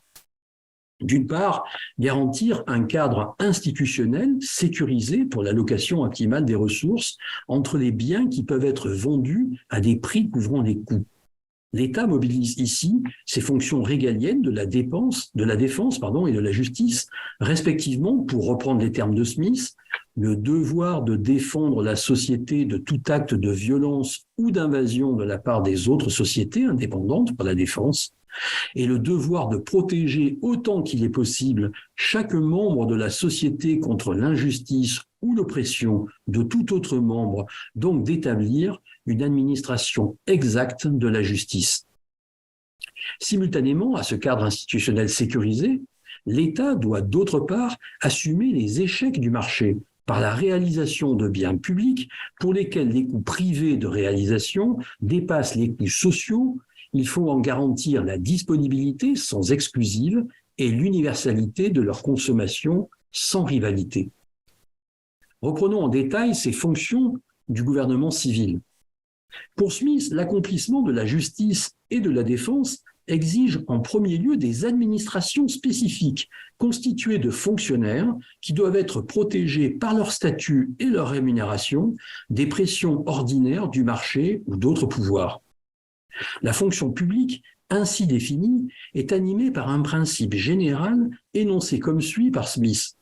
D'une part, garantir un cadre institutionnel sécurisé pour l'allocation optimale des ressources entre les biens qui peuvent être vendus à des prix couvrant les coûts. L'État mobilise ici ses fonctions régaliennes de la défense et de la justice, respectivement, pour reprendre les termes de Smith, le devoir de défendre la société de tout acte de violence ou d'invasion de la part des autres sociétés indépendantes pour la défense, et le devoir de protéger autant qu'il est possible chaque membre de la société contre l'injustice ou l'oppression de tout autre membre, donc d'établir une administration exacte de la justice. Simultanément à ce cadre institutionnel sécurisé, l'État doit d'autre part assumer les échecs du marché par la réalisation de biens publics pour lesquels les coûts privés de réalisation dépassent les coûts sociaux. Il faut en garantir la disponibilité sans exclusive et l'universalité de leur consommation sans rivalité. Reprenons en détail ces fonctions du gouvernement civil. Pour Smith, l'accomplissement de la justice et de la défense exige en premier lieu des administrations spécifiques constituées de fonctionnaires qui doivent être protégés par leur statut et leur rémunération des pressions ordinaires du marché ou d'autres pouvoirs. La fonction publique, ainsi définie, est animée par un principe général énoncé comme suit par Smith.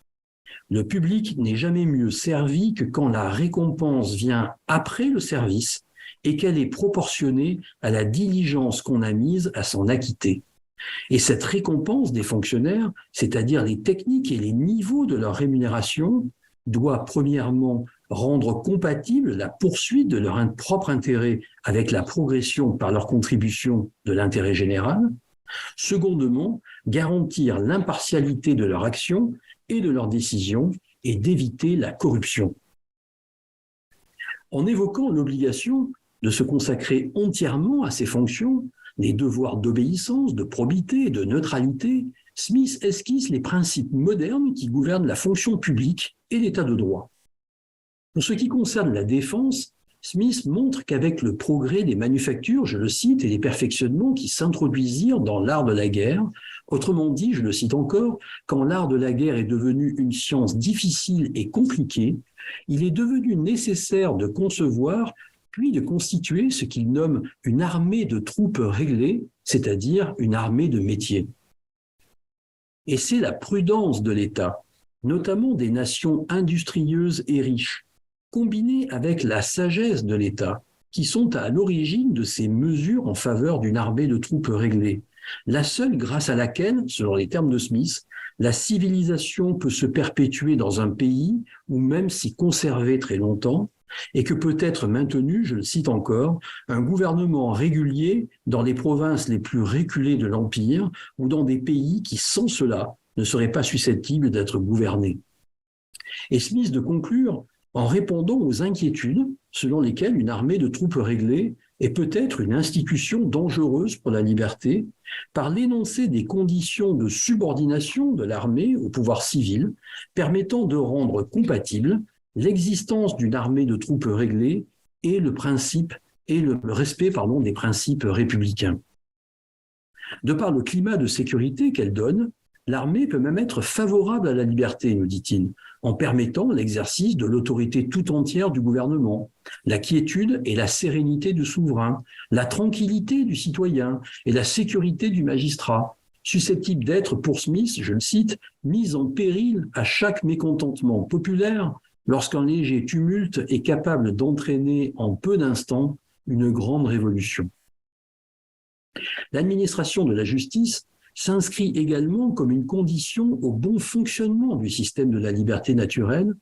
Le public n'est jamais mieux servi que quand la récompense vient après le service et qu'elle est proportionnée à la diligence qu'on a mise à s'en acquitter. Et cette récompense des fonctionnaires, c'est-à-dire les techniques et les niveaux de leur rémunération, doit premièrement rendre compatible la poursuite de leur propre intérêt avec la progression par leur contribution de l'intérêt général. Secondement, garantir l'impartialité de leur action et de leurs décisions et d'éviter la corruption. En évoquant l'obligation de se consacrer entièrement à ces fonctions, les devoirs d'obéissance, de probité et de neutralité, Smith esquisse les principes modernes qui gouvernent la fonction publique et l'état de droit. Pour ce qui concerne la défense, Smith montre qu'avec le progrès des manufactures, je le cite, et les perfectionnements qui s'introduisirent dans l'art de la guerre, autrement dit, je le cite encore, quand l'art de la guerre est devenu une science difficile et compliquée, il est devenu nécessaire de concevoir puis de constituer ce qu'il nomme une armée de troupes réglées, c'est-à-dire une armée de métiers. Et c'est la prudence de l'État, notamment des nations industrieuses et riches, combinée avec la sagesse de l'État, qui sont à l'origine de ces mesures en faveur d'une armée de troupes réglées, la seule grâce à laquelle, selon les termes de Smith, la civilisation peut se perpétuer dans un pays ou même s'y conserver très longtemps, et que peut être maintenu, je le cite encore, un gouvernement régulier dans les provinces les plus reculées de l'Empire ou dans des pays qui, sans cela, ne seraient pas susceptibles d'être gouvernés. Et Smith de conclure en répondant aux inquiétudes selon lesquelles une armée de troupes réglées est peut-être une institution dangereuse pour la liberté, par l'énoncé des conditions de subordination de l'armée au pouvoir civil, permettant de rendre compatible l'existence d'une armée de troupes réglées et le respect des principes républicains. De par le climat de sécurité qu'elle donne, l'armée peut même être favorable à la liberté, nous dit-il, en permettant l'exercice de l'autorité tout entière du gouvernement, la quiétude et la sérénité du souverain, la tranquillité du citoyen et la sécurité du magistrat, susceptible d'être, pour Smith, je le cite, mise en péril à chaque mécontentement populaire lorsqu'un léger tumulte est capable d'entraîner en peu d'instants une grande révolution. L'administration de la justice s'inscrit également comme une condition au bon fonctionnement du système de la liberté naturelle,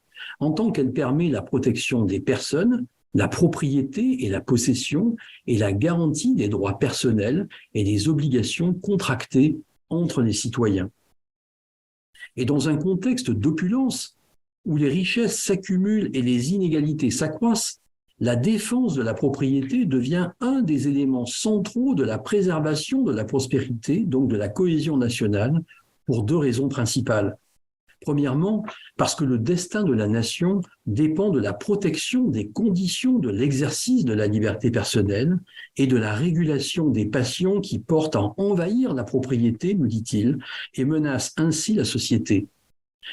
en tant qu'elle permet la protection des personnes, la propriété et la possession, et la garantie des droits personnels et des obligations contractées entre les citoyens. Et dans un contexte d'opulence, où les richesses s'accumulent et les inégalités s'accroissent, la défense de la propriété devient un des éléments centraux de la préservation de la prospérité, donc de la cohésion nationale, pour deux raisons principales. Premièrement, parce que le destin de la nation dépend de la protection des conditions de l'exercice de la liberté personnelle et de la régulation des passions qui portent à envahir la propriété, nous dit-il, et menacent ainsi la société.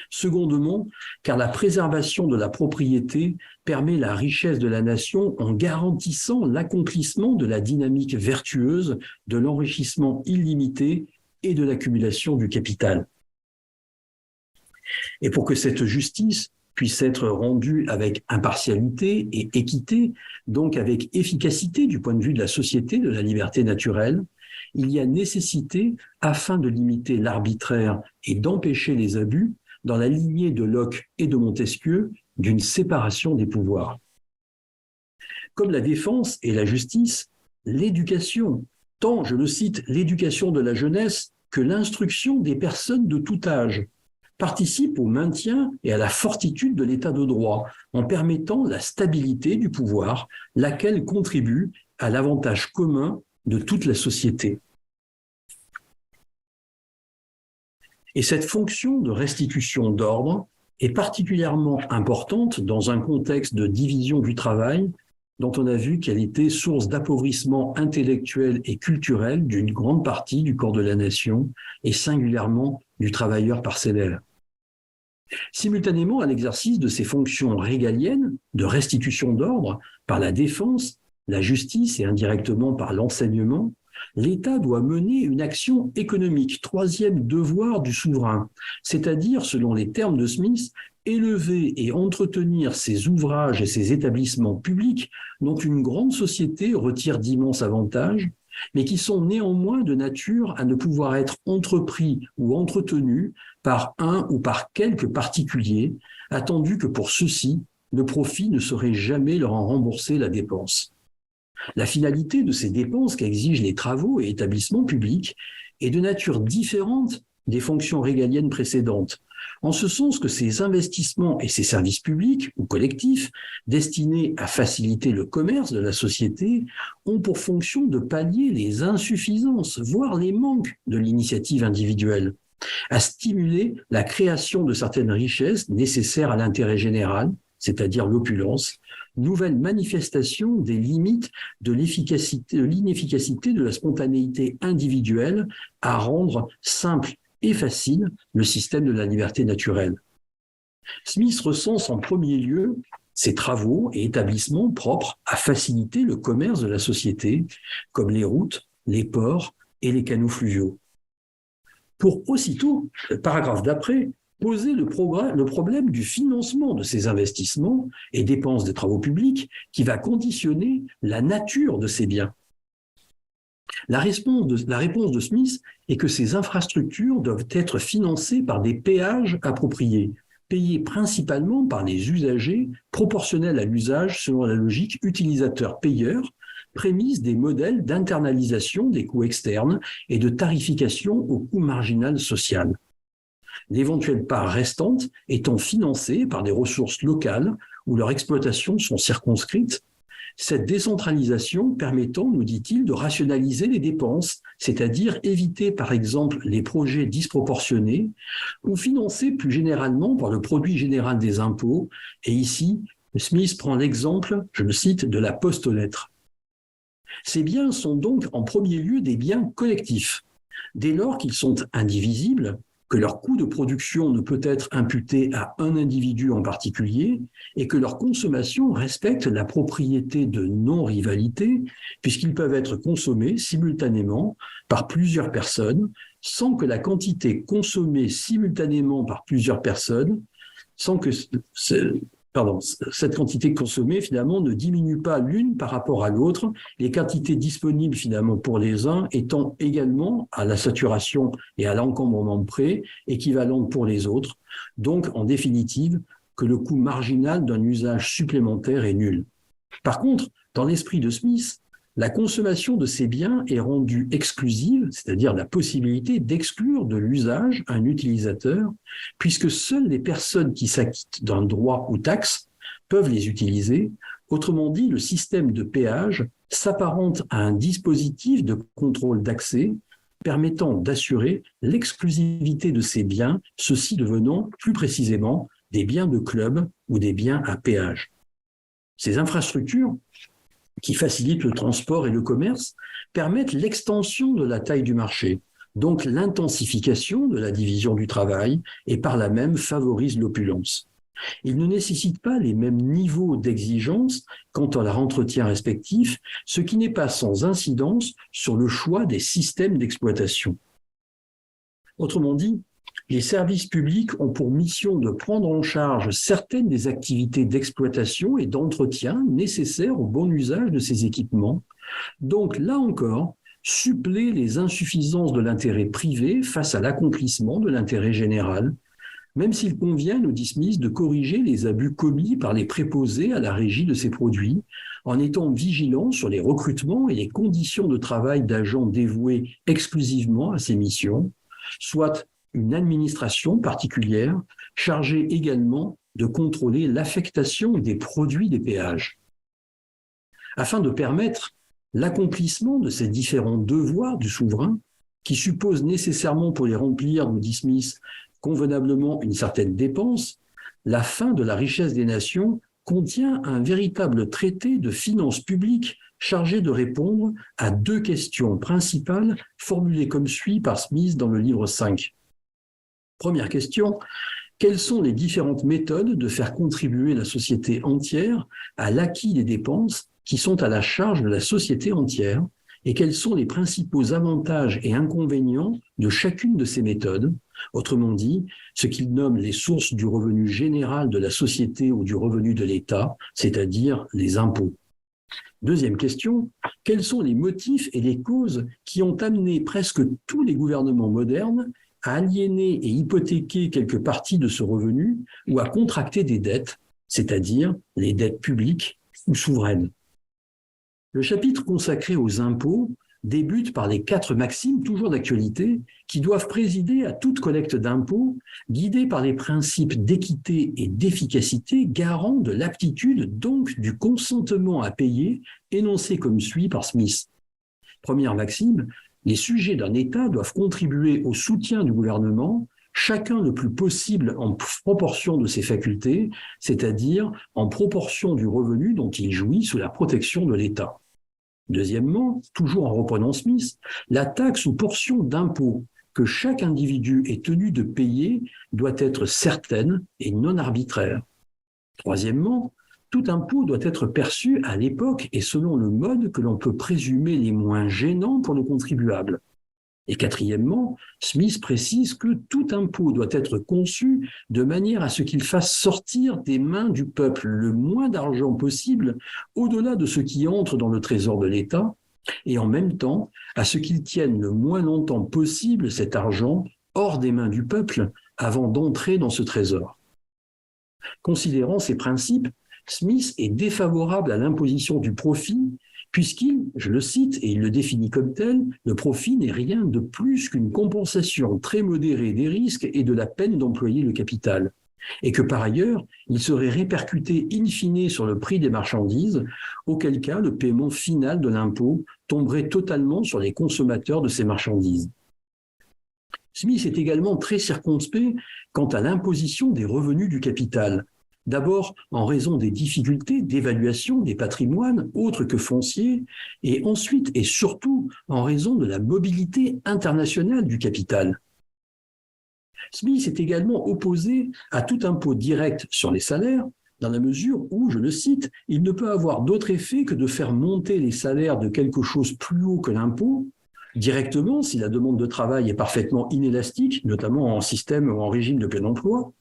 Secondement, car la préservation de la propriété permet la richesse de la nation en garantissant l'accomplissement de la dynamique vertueuse de l'enrichissement illimité et de l'accumulation du capital. Et pour que cette justice puisse être rendue avec impartialité et équité, donc avec efficacité du point de vue de la société, de la liberté naturelle, il y a nécessité, afin de limiter l'arbitraire et d'empêcher les abus, dans la lignée de Locke et de Montesquieu, d'une séparation des pouvoirs. Comme la défense et la justice, l'éducation, tant, je le cite, l'éducation de la jeunesse que l'instruction des personnes de tout âge, participe au maintien et à la fortitude de l'état de droit en permettant la stabilité du pouvoir, laquelle contribue à l'avantage commun de toute la société. Et cette fonction de restitution d'ordre est particulièrement importante dans un contexte de division du travail dont on a vu qu'elle était source d'appauvrissement intellectuel et culturel d'une grande partie du corps de la nation et singulièrement du travailleur parcellaire. Simultanément à l'exercice de ces fonctions régaliennes de restitution d'ordre par la défense, la justice et indirectement par l'enseignement, l'État doit mener une action économique, troisième devoir du souverain, c'est-à-dire, selon les termes de Smith, élever et entretenir ces ouvrages et ces établissements publics dont une grande société retire d'immenses avantages, mais qui sont néanmoins de nature à ne pouvoir être entrepris ou entretenus par un ou par quelques particuliers, attendu que pour ceux-ci, le profit ne saurait jamais leur en rembourser la dépense. La finalité de ces dépenses qu'exigent les travaux et établissements publics est de nature différente des fonctions régaliennes précédentes, en ce sens que ces investissements et ces services publics ou collectifs destinés à faciliter le commerce de la société ont pour fonction de pallier les insuffisances, voire les manques de l'initiative individuelle, à stimuler la création de certaines richesses nécessaires à l'intérêt général, c'est-à-dire l'opulence, nouvelle manifestation des limites de l'inefficacité de la spontanéité individuelle à rendre simple et facile le système de la liberté naturelle. Smith recense en premier lieu ces travaux et établissements propres à faciliter le commerce de la société, comme les routes, les ports et les canaux fluviaux. Pour aussitôt, le paragraphe d'après, poser le problème du financement de ces investissements et dépenses des travaux publics qui va conditionner la nature de ces biens. La réponse de Smith est que ces infrastructures doivent être financées par des péages appropriés, payés principalement par les usagers, proportionnels à l'usage selon la logique utilisateur-payeur, prémisse des modèles d'internalisation des coûts externes et de tarification au coût marginal social. L'éventuelle part restante étant financée par des ressources locales où leurs exploitations sont circonscrites, cette décentralisation permettant, nous dit-il, de rationaliser les dépenses, c'est-à-dire éviter par exemple les projets disproportionnés ou financer plus généralement par le produit général des impôts. Et ici, Smith prend l'exemple, je le cite, de la poste aux lettres. Ces biens sont donc en premier lieu des biens collectifs, dès lors qu'ils sont indivisibles, que leur coût de production ne peut être imputé à un individu en particulier et que leur consommation respecte la propriété de non-rivalité puisqu'ils peuvent être consommés simultanément par plusieurs personnes sans que la quantité consommée simultanément par plusieurs personnes, cette quantité consommée finalement ne diminue pas l'une par rapport à l'autre, les quantités disponibles finalement pour les uns étant également à la saturation et à l'encombrement près équivalentes pour les autres, donc en définitive que le coût marginal d'un usage supplémentaire est nul. Par contre, dans l'esprit de Smith, la consommation de ces biens est rendue exclusive, c'est-à-dire la possibilité d'exclure de l'usage un utilisateur, puisque seules les personnes qui s'acquittent d'un droit ou taxe peuvent les utiliser. Autrement dit, le système de péage s'apparente à un dispositif de contrôle d'accès permettant d'assurer l'exclusivité de ces biens, ceux-ci devenant plus précisément des biens de club ou des biens à péage. Ces infrastructures qui facilitent le transport et le commerce, permettent l'extension de la taille du marché, donc l'intensification de la division du travail et par là même favorisent l'opulence. Ils ne nécessitent pas les mêmes niveaux d'exigence quant à leur entretien respectif, ce qui n'est pas sans incidence sur le choix des systèmes d'exploitation. Autrement dit, les services publics ont pour mission de prendre en charge certaines des activités d'exploitation et d'entretien nécessaires au bon usage de ces équipements. Donc, là encore, suppléer les insuffisances de l'intérêt privé face à l'accomplissement de l'intérêt général, même s'il convient, nous dit Smith, de corriger les abus commis par les préposés à la régie de ces produits, en étant vigilant sur les recrutements et les conditions de travail d'agents dévoués exclusivement à ces missions, soit une administration particulière chargée également de contrôler l'affectation des produits des péages. Afin de permettre l'accomplissement de ces différents devoirs du souverain, qui supposent nécessairement pour les remplir, nous dit Smith, convenablement une certaine dépense, la fin de la richesse des nations contient un véritable traité de finances publiques chargé de répondre à deux questions principales formulées comme suit par Smith dans le livre 5. Première question, quelles sont les différentes méthodes de faire contribuer la société entière à l'acquis des dépenses qui sont à la charge de la société entière et quels sont les principaux avantages et inconvénients de chacune de ces méthodes, autrement dit, ce qu'il nomme les sources du revenu général de la société ou du revenu de l'État, c'est-à-dire les impôts. Deuxième question, quels sont les motifs et les causes qui ont amené presque tous les gouvernements modernes à aliéner et hypothéquer quelque partie de ce revenu ou à contracter des dettes, c'est-à-dire les dettes publiques ou souveraines. Le chapitre consacré aux impôts débute par les 4 maximes, toujours d'actualité, qui doivent présider à toute collecte d'impôts, guidées par les principes d'équité et d'efficacité, garants de l'aptitude, donc du consentement à payer, énoncés comme suit par Smith. Première maxime, les sujets d'un État doivent contribuer au soutien du gouvernement, chacun le plus possible en proportion de ses facultés, c'est-à-dire en proportion du revenu dont il jouit sous la protection de l'État. Deuxièmement, toujours en reprenant Smith, la taxe ou portion d'impôt que chaque individu est tenu de payer doit être certaine et non arbitraire. Troisièmement, tout impôt doit être perçu à l'époque et selon le mode que l'on peut présumer les moins gênants pour le contribuable. Et quatrièmement, Smith précise que tout impôt doit être conçu de manière à ce qu'il fasse sortir des mains du peuple le moins d'argent possible au-delà de ce qui entre dans le trésor de l'État et en même temps à ce qu'il tienne le moins longtemps possible cet argent hors des mains du peuple avant d'entrer dans ce trésor. Considérant ces principes, Smith est défavorable à l'imposition du profit puisqu'il, je le cite, et il le définit comme tel, le profit n'est rien de plus qu'une compensation très modérée des risques et de la peine d'employer le capital, et que par ailleurs, il serait répercuté in fine sur le prix des marchandises, auquel cas le paiement final de l'impôt tomberait totalement sur les consommateurs de ces marchandises. Smith est également très circonspect quant à l'imposition des revenus du capital, d'abord en raison des difficultés d'évaluation des patrimoines autres que fonciers, et ensuite et surtout en raison de la mobilité internationale du capital. Smith est également opposé à tout impôt direct sur les salaires, dans la mesure où, je le cite, il ne peut avoir d'autre effet que de faire monter les salaires de quelque chose plus haut que l'impôt, directement si la demande de travail est parfaitement inélastique, notamment en système ou en régime de plein emploi,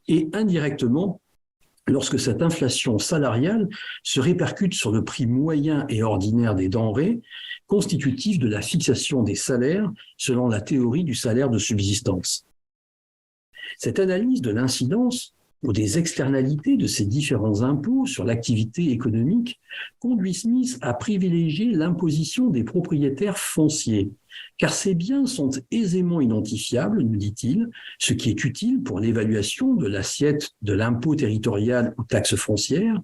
et indirectement lorsque cette inflation salariale se répercute sur le prix moyen et ordinaire des denrées, constitutif de la fixation des salaires selon la théorie du salaire de subsistance. Cette analyse de l'incidence ou des externalités de ces différents impôts sur l'activité économique conduit Smith à privilégier l'imposition des propriétaires fonciers, car ces biens sont aisément identifiables, nous dit-il, ce qui est utile pour l'évaluation de l'assiette de l'impôt territorial ou taxe foncière,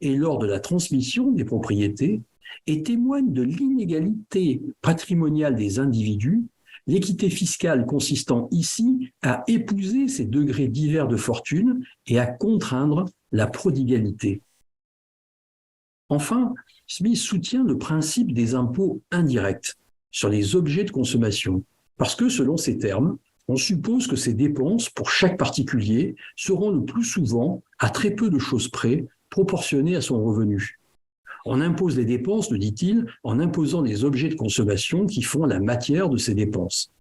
et lors de la transmission des propriétés, et témoigne de l'inégalité patrimoniale des individus, l'équité fiscale consistant ici à épouser ces degrés divers de fortune et à contraindre la prodigalité. Enfin, Smith soutient le principe des impôts indirects sur les objets de consommation, parce que, selon ces termes, on suppose que ces dépenses, pour chaque particulier, seront le plus souvent, à très peu de choses près, proportionnées à son revenu. On impose les dépenses, nous dit-il, en imposant les objets de consommation qui font la matière de ces dépenses,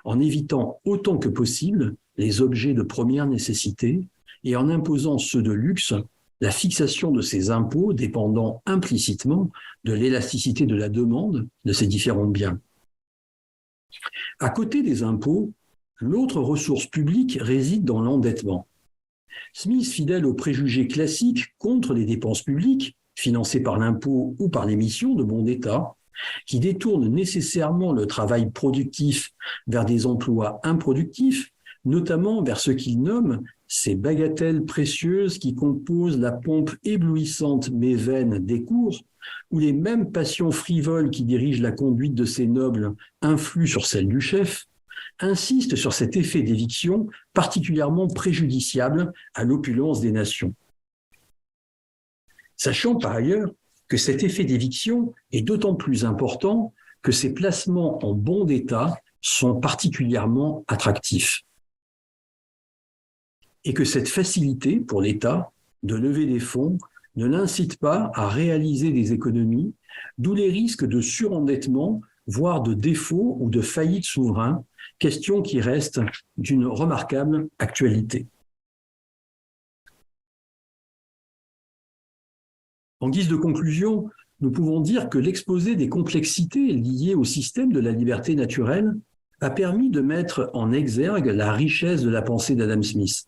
en évitant autant que possible les objets de première nécessité et en imposant ceux de luxe, la fixation de ces impôts dépendant implicitement de l'élasticité de la demande de ces différents biens. À côté des impôts, l'autre ressource publique réside dans l'endettement. Smith, fidèle aux préjugés classiques contre les dépenses publiques, financées par l'impôt ou par l'émission de bons d'État, qui détournent nécessairement le travail productif vers des emplois improductifs, notamment vers ce qu'il nomme ces bagatelles précieuses qui composent la pompe éblouissante mais vaine des cours, où les mêmes passions frivoles qui dirigent la conduite de ces nobles influent sur celle du chef, insistent sur cet effet d'éviction particulièrement préjudiciable à l'opulence des nations. Sachant par ailleurs que cet effet d'éviction est d'autant plus important que ces placements en bons d'État sont particulièrement attractifs. Et que cette facilité pour l'État de lever des fonds ne l'incite pas à réaliser des économies, d'où les risques de surendettement, voire de défaut ou de faillite souverain, question qui reste d'une remarquable actualité. En guise de conclusion, nous pouvons dire que l'exposé des complexités liées au système de la liberté naturelle a permis de mettre en exergue la richesse de la pensée d'Adam Smith.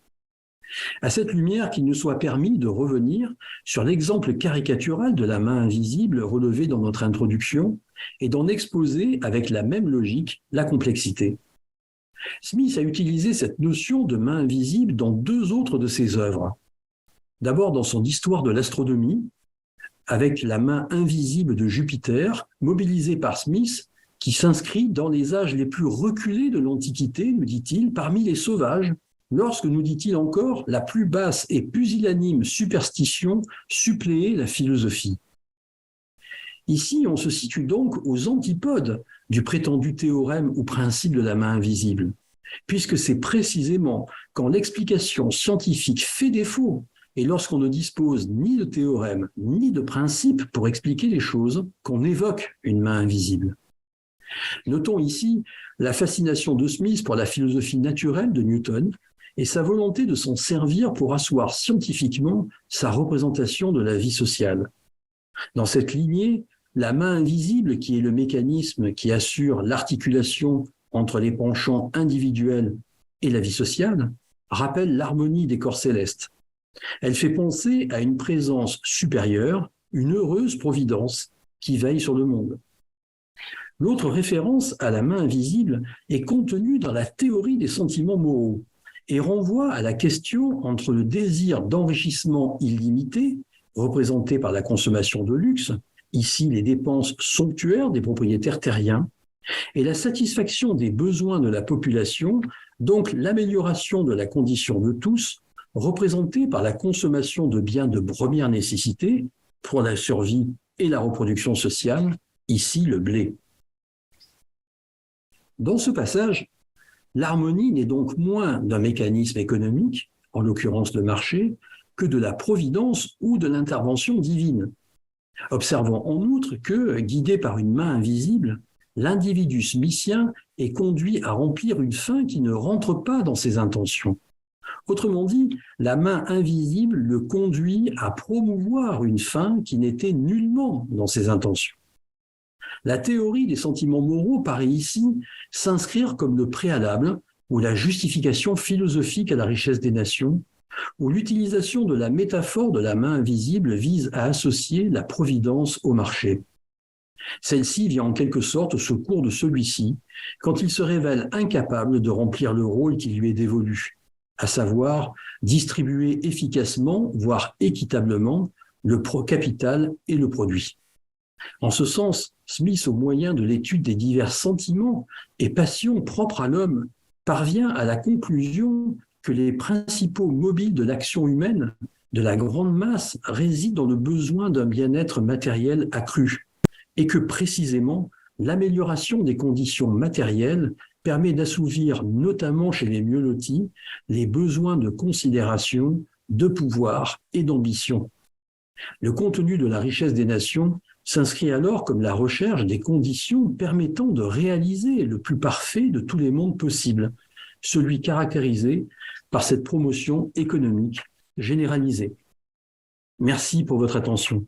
À cette lumière, qu'il nous soit permis de revenir sur l'exemple caricatural de la main invisible relevé dans notre introduction et d'en exposer avec la même logique la complexité. Smith a utilisé cette notion de main invisible dans deux autres de ses œuvres. D'abord dans son Histoire de l'astronomie, avec la main invisible de Jupiter, mobilisée par Smith, qui s'inscrit dans les âges les plus reculés de l'Antiquité, nous dit-il, parmi les sauvages, lorsque, nous dit-il encore, la plus basse et pusillanime superstition suppléait la philosophie. Ici, on se situe donc aux antipodes du prétendu théorème ou principe de la main invisible, puisque c'est précisément quand l'explication scientifique fait défaut et lorsqu'on ne dispose ni de théorème ni de principe pour expliquer les choses qu'on évoque une main invisible. Notons ici la fascination de Smith pour la philosophie naturelle de Newton et sa volonté de s'en servir pour asseoir scientifiquement sa représentation de la vie sociale. Dans cette lignée, la main invisible, qui est le mécanisme qui assure l'articulation entre les penchants individuels et la vie sociale, rappelle l'harmonie des corps célestes. Elle fait penser à une présence supérieure, une heureuse providence qui veille sur le monde. L'autre référence à la main invisible est contenue dans la théorie des sentiments moraux et renvoie à la question entre le désir d'enrichissement illimité, représenté par la consommation de luxe, ici les dépenses somptuaires des propriétaires terriens, et la satisfaction des besoins de la population, donc l'amélioration de la condition de tous, représentée par la consommation de biens de première nécessité pour la survie et la reproduction sociale, ici le blé. Dans ce passage, l'harmonie n'est donc moins d'un mécanisme économique, en l'occurrence le marché, que de la providence ou de l'intervention divine. Observons en outre que, guidé par une main invisible, l'individu smithien est conduit à remplir une fin qui ne rentre pas dans ses intentions. Autrement dit, la main invisible le conduit à promouvoir une fin qui n'était nullement dans ses intentions. La théorie des sentiments moraux paraît ici s'inscrire comme le préalable ou la justification philosophique à la richesse des nations, où l'utilisation de la métaphore de la main invisible vise à associer la providence au marché. Celle-ci vient en quelque sorte au secours de celui-ci quand il se révèle incapable de remplir le rôle qui lui est dévolu, à savoir distribuer efficacement, voire équitablement, le capital et le produit. En ce sens, Smith, au moyen de l'étude des divers sentiments et passions propres à l'homme, parvient à la conclusion que les principaux mobiles de l'action humaine, de la grande masse, résident dans le besoin d'un bien-être matériel accru, et que précisément l'amélioration des conditions matérielles permet d'assouvir, notamment chez les mieux lotis, les besoins de considération, de pouvoir et d'ambition. Le contenu de la richesse des nations s'inscrit alors comme la recherche des conditions permettant de réaliser le plus parfait de tous les mondes possibles, celui caractérisé par cette promotion économique généralisée. Merci pour votre attention.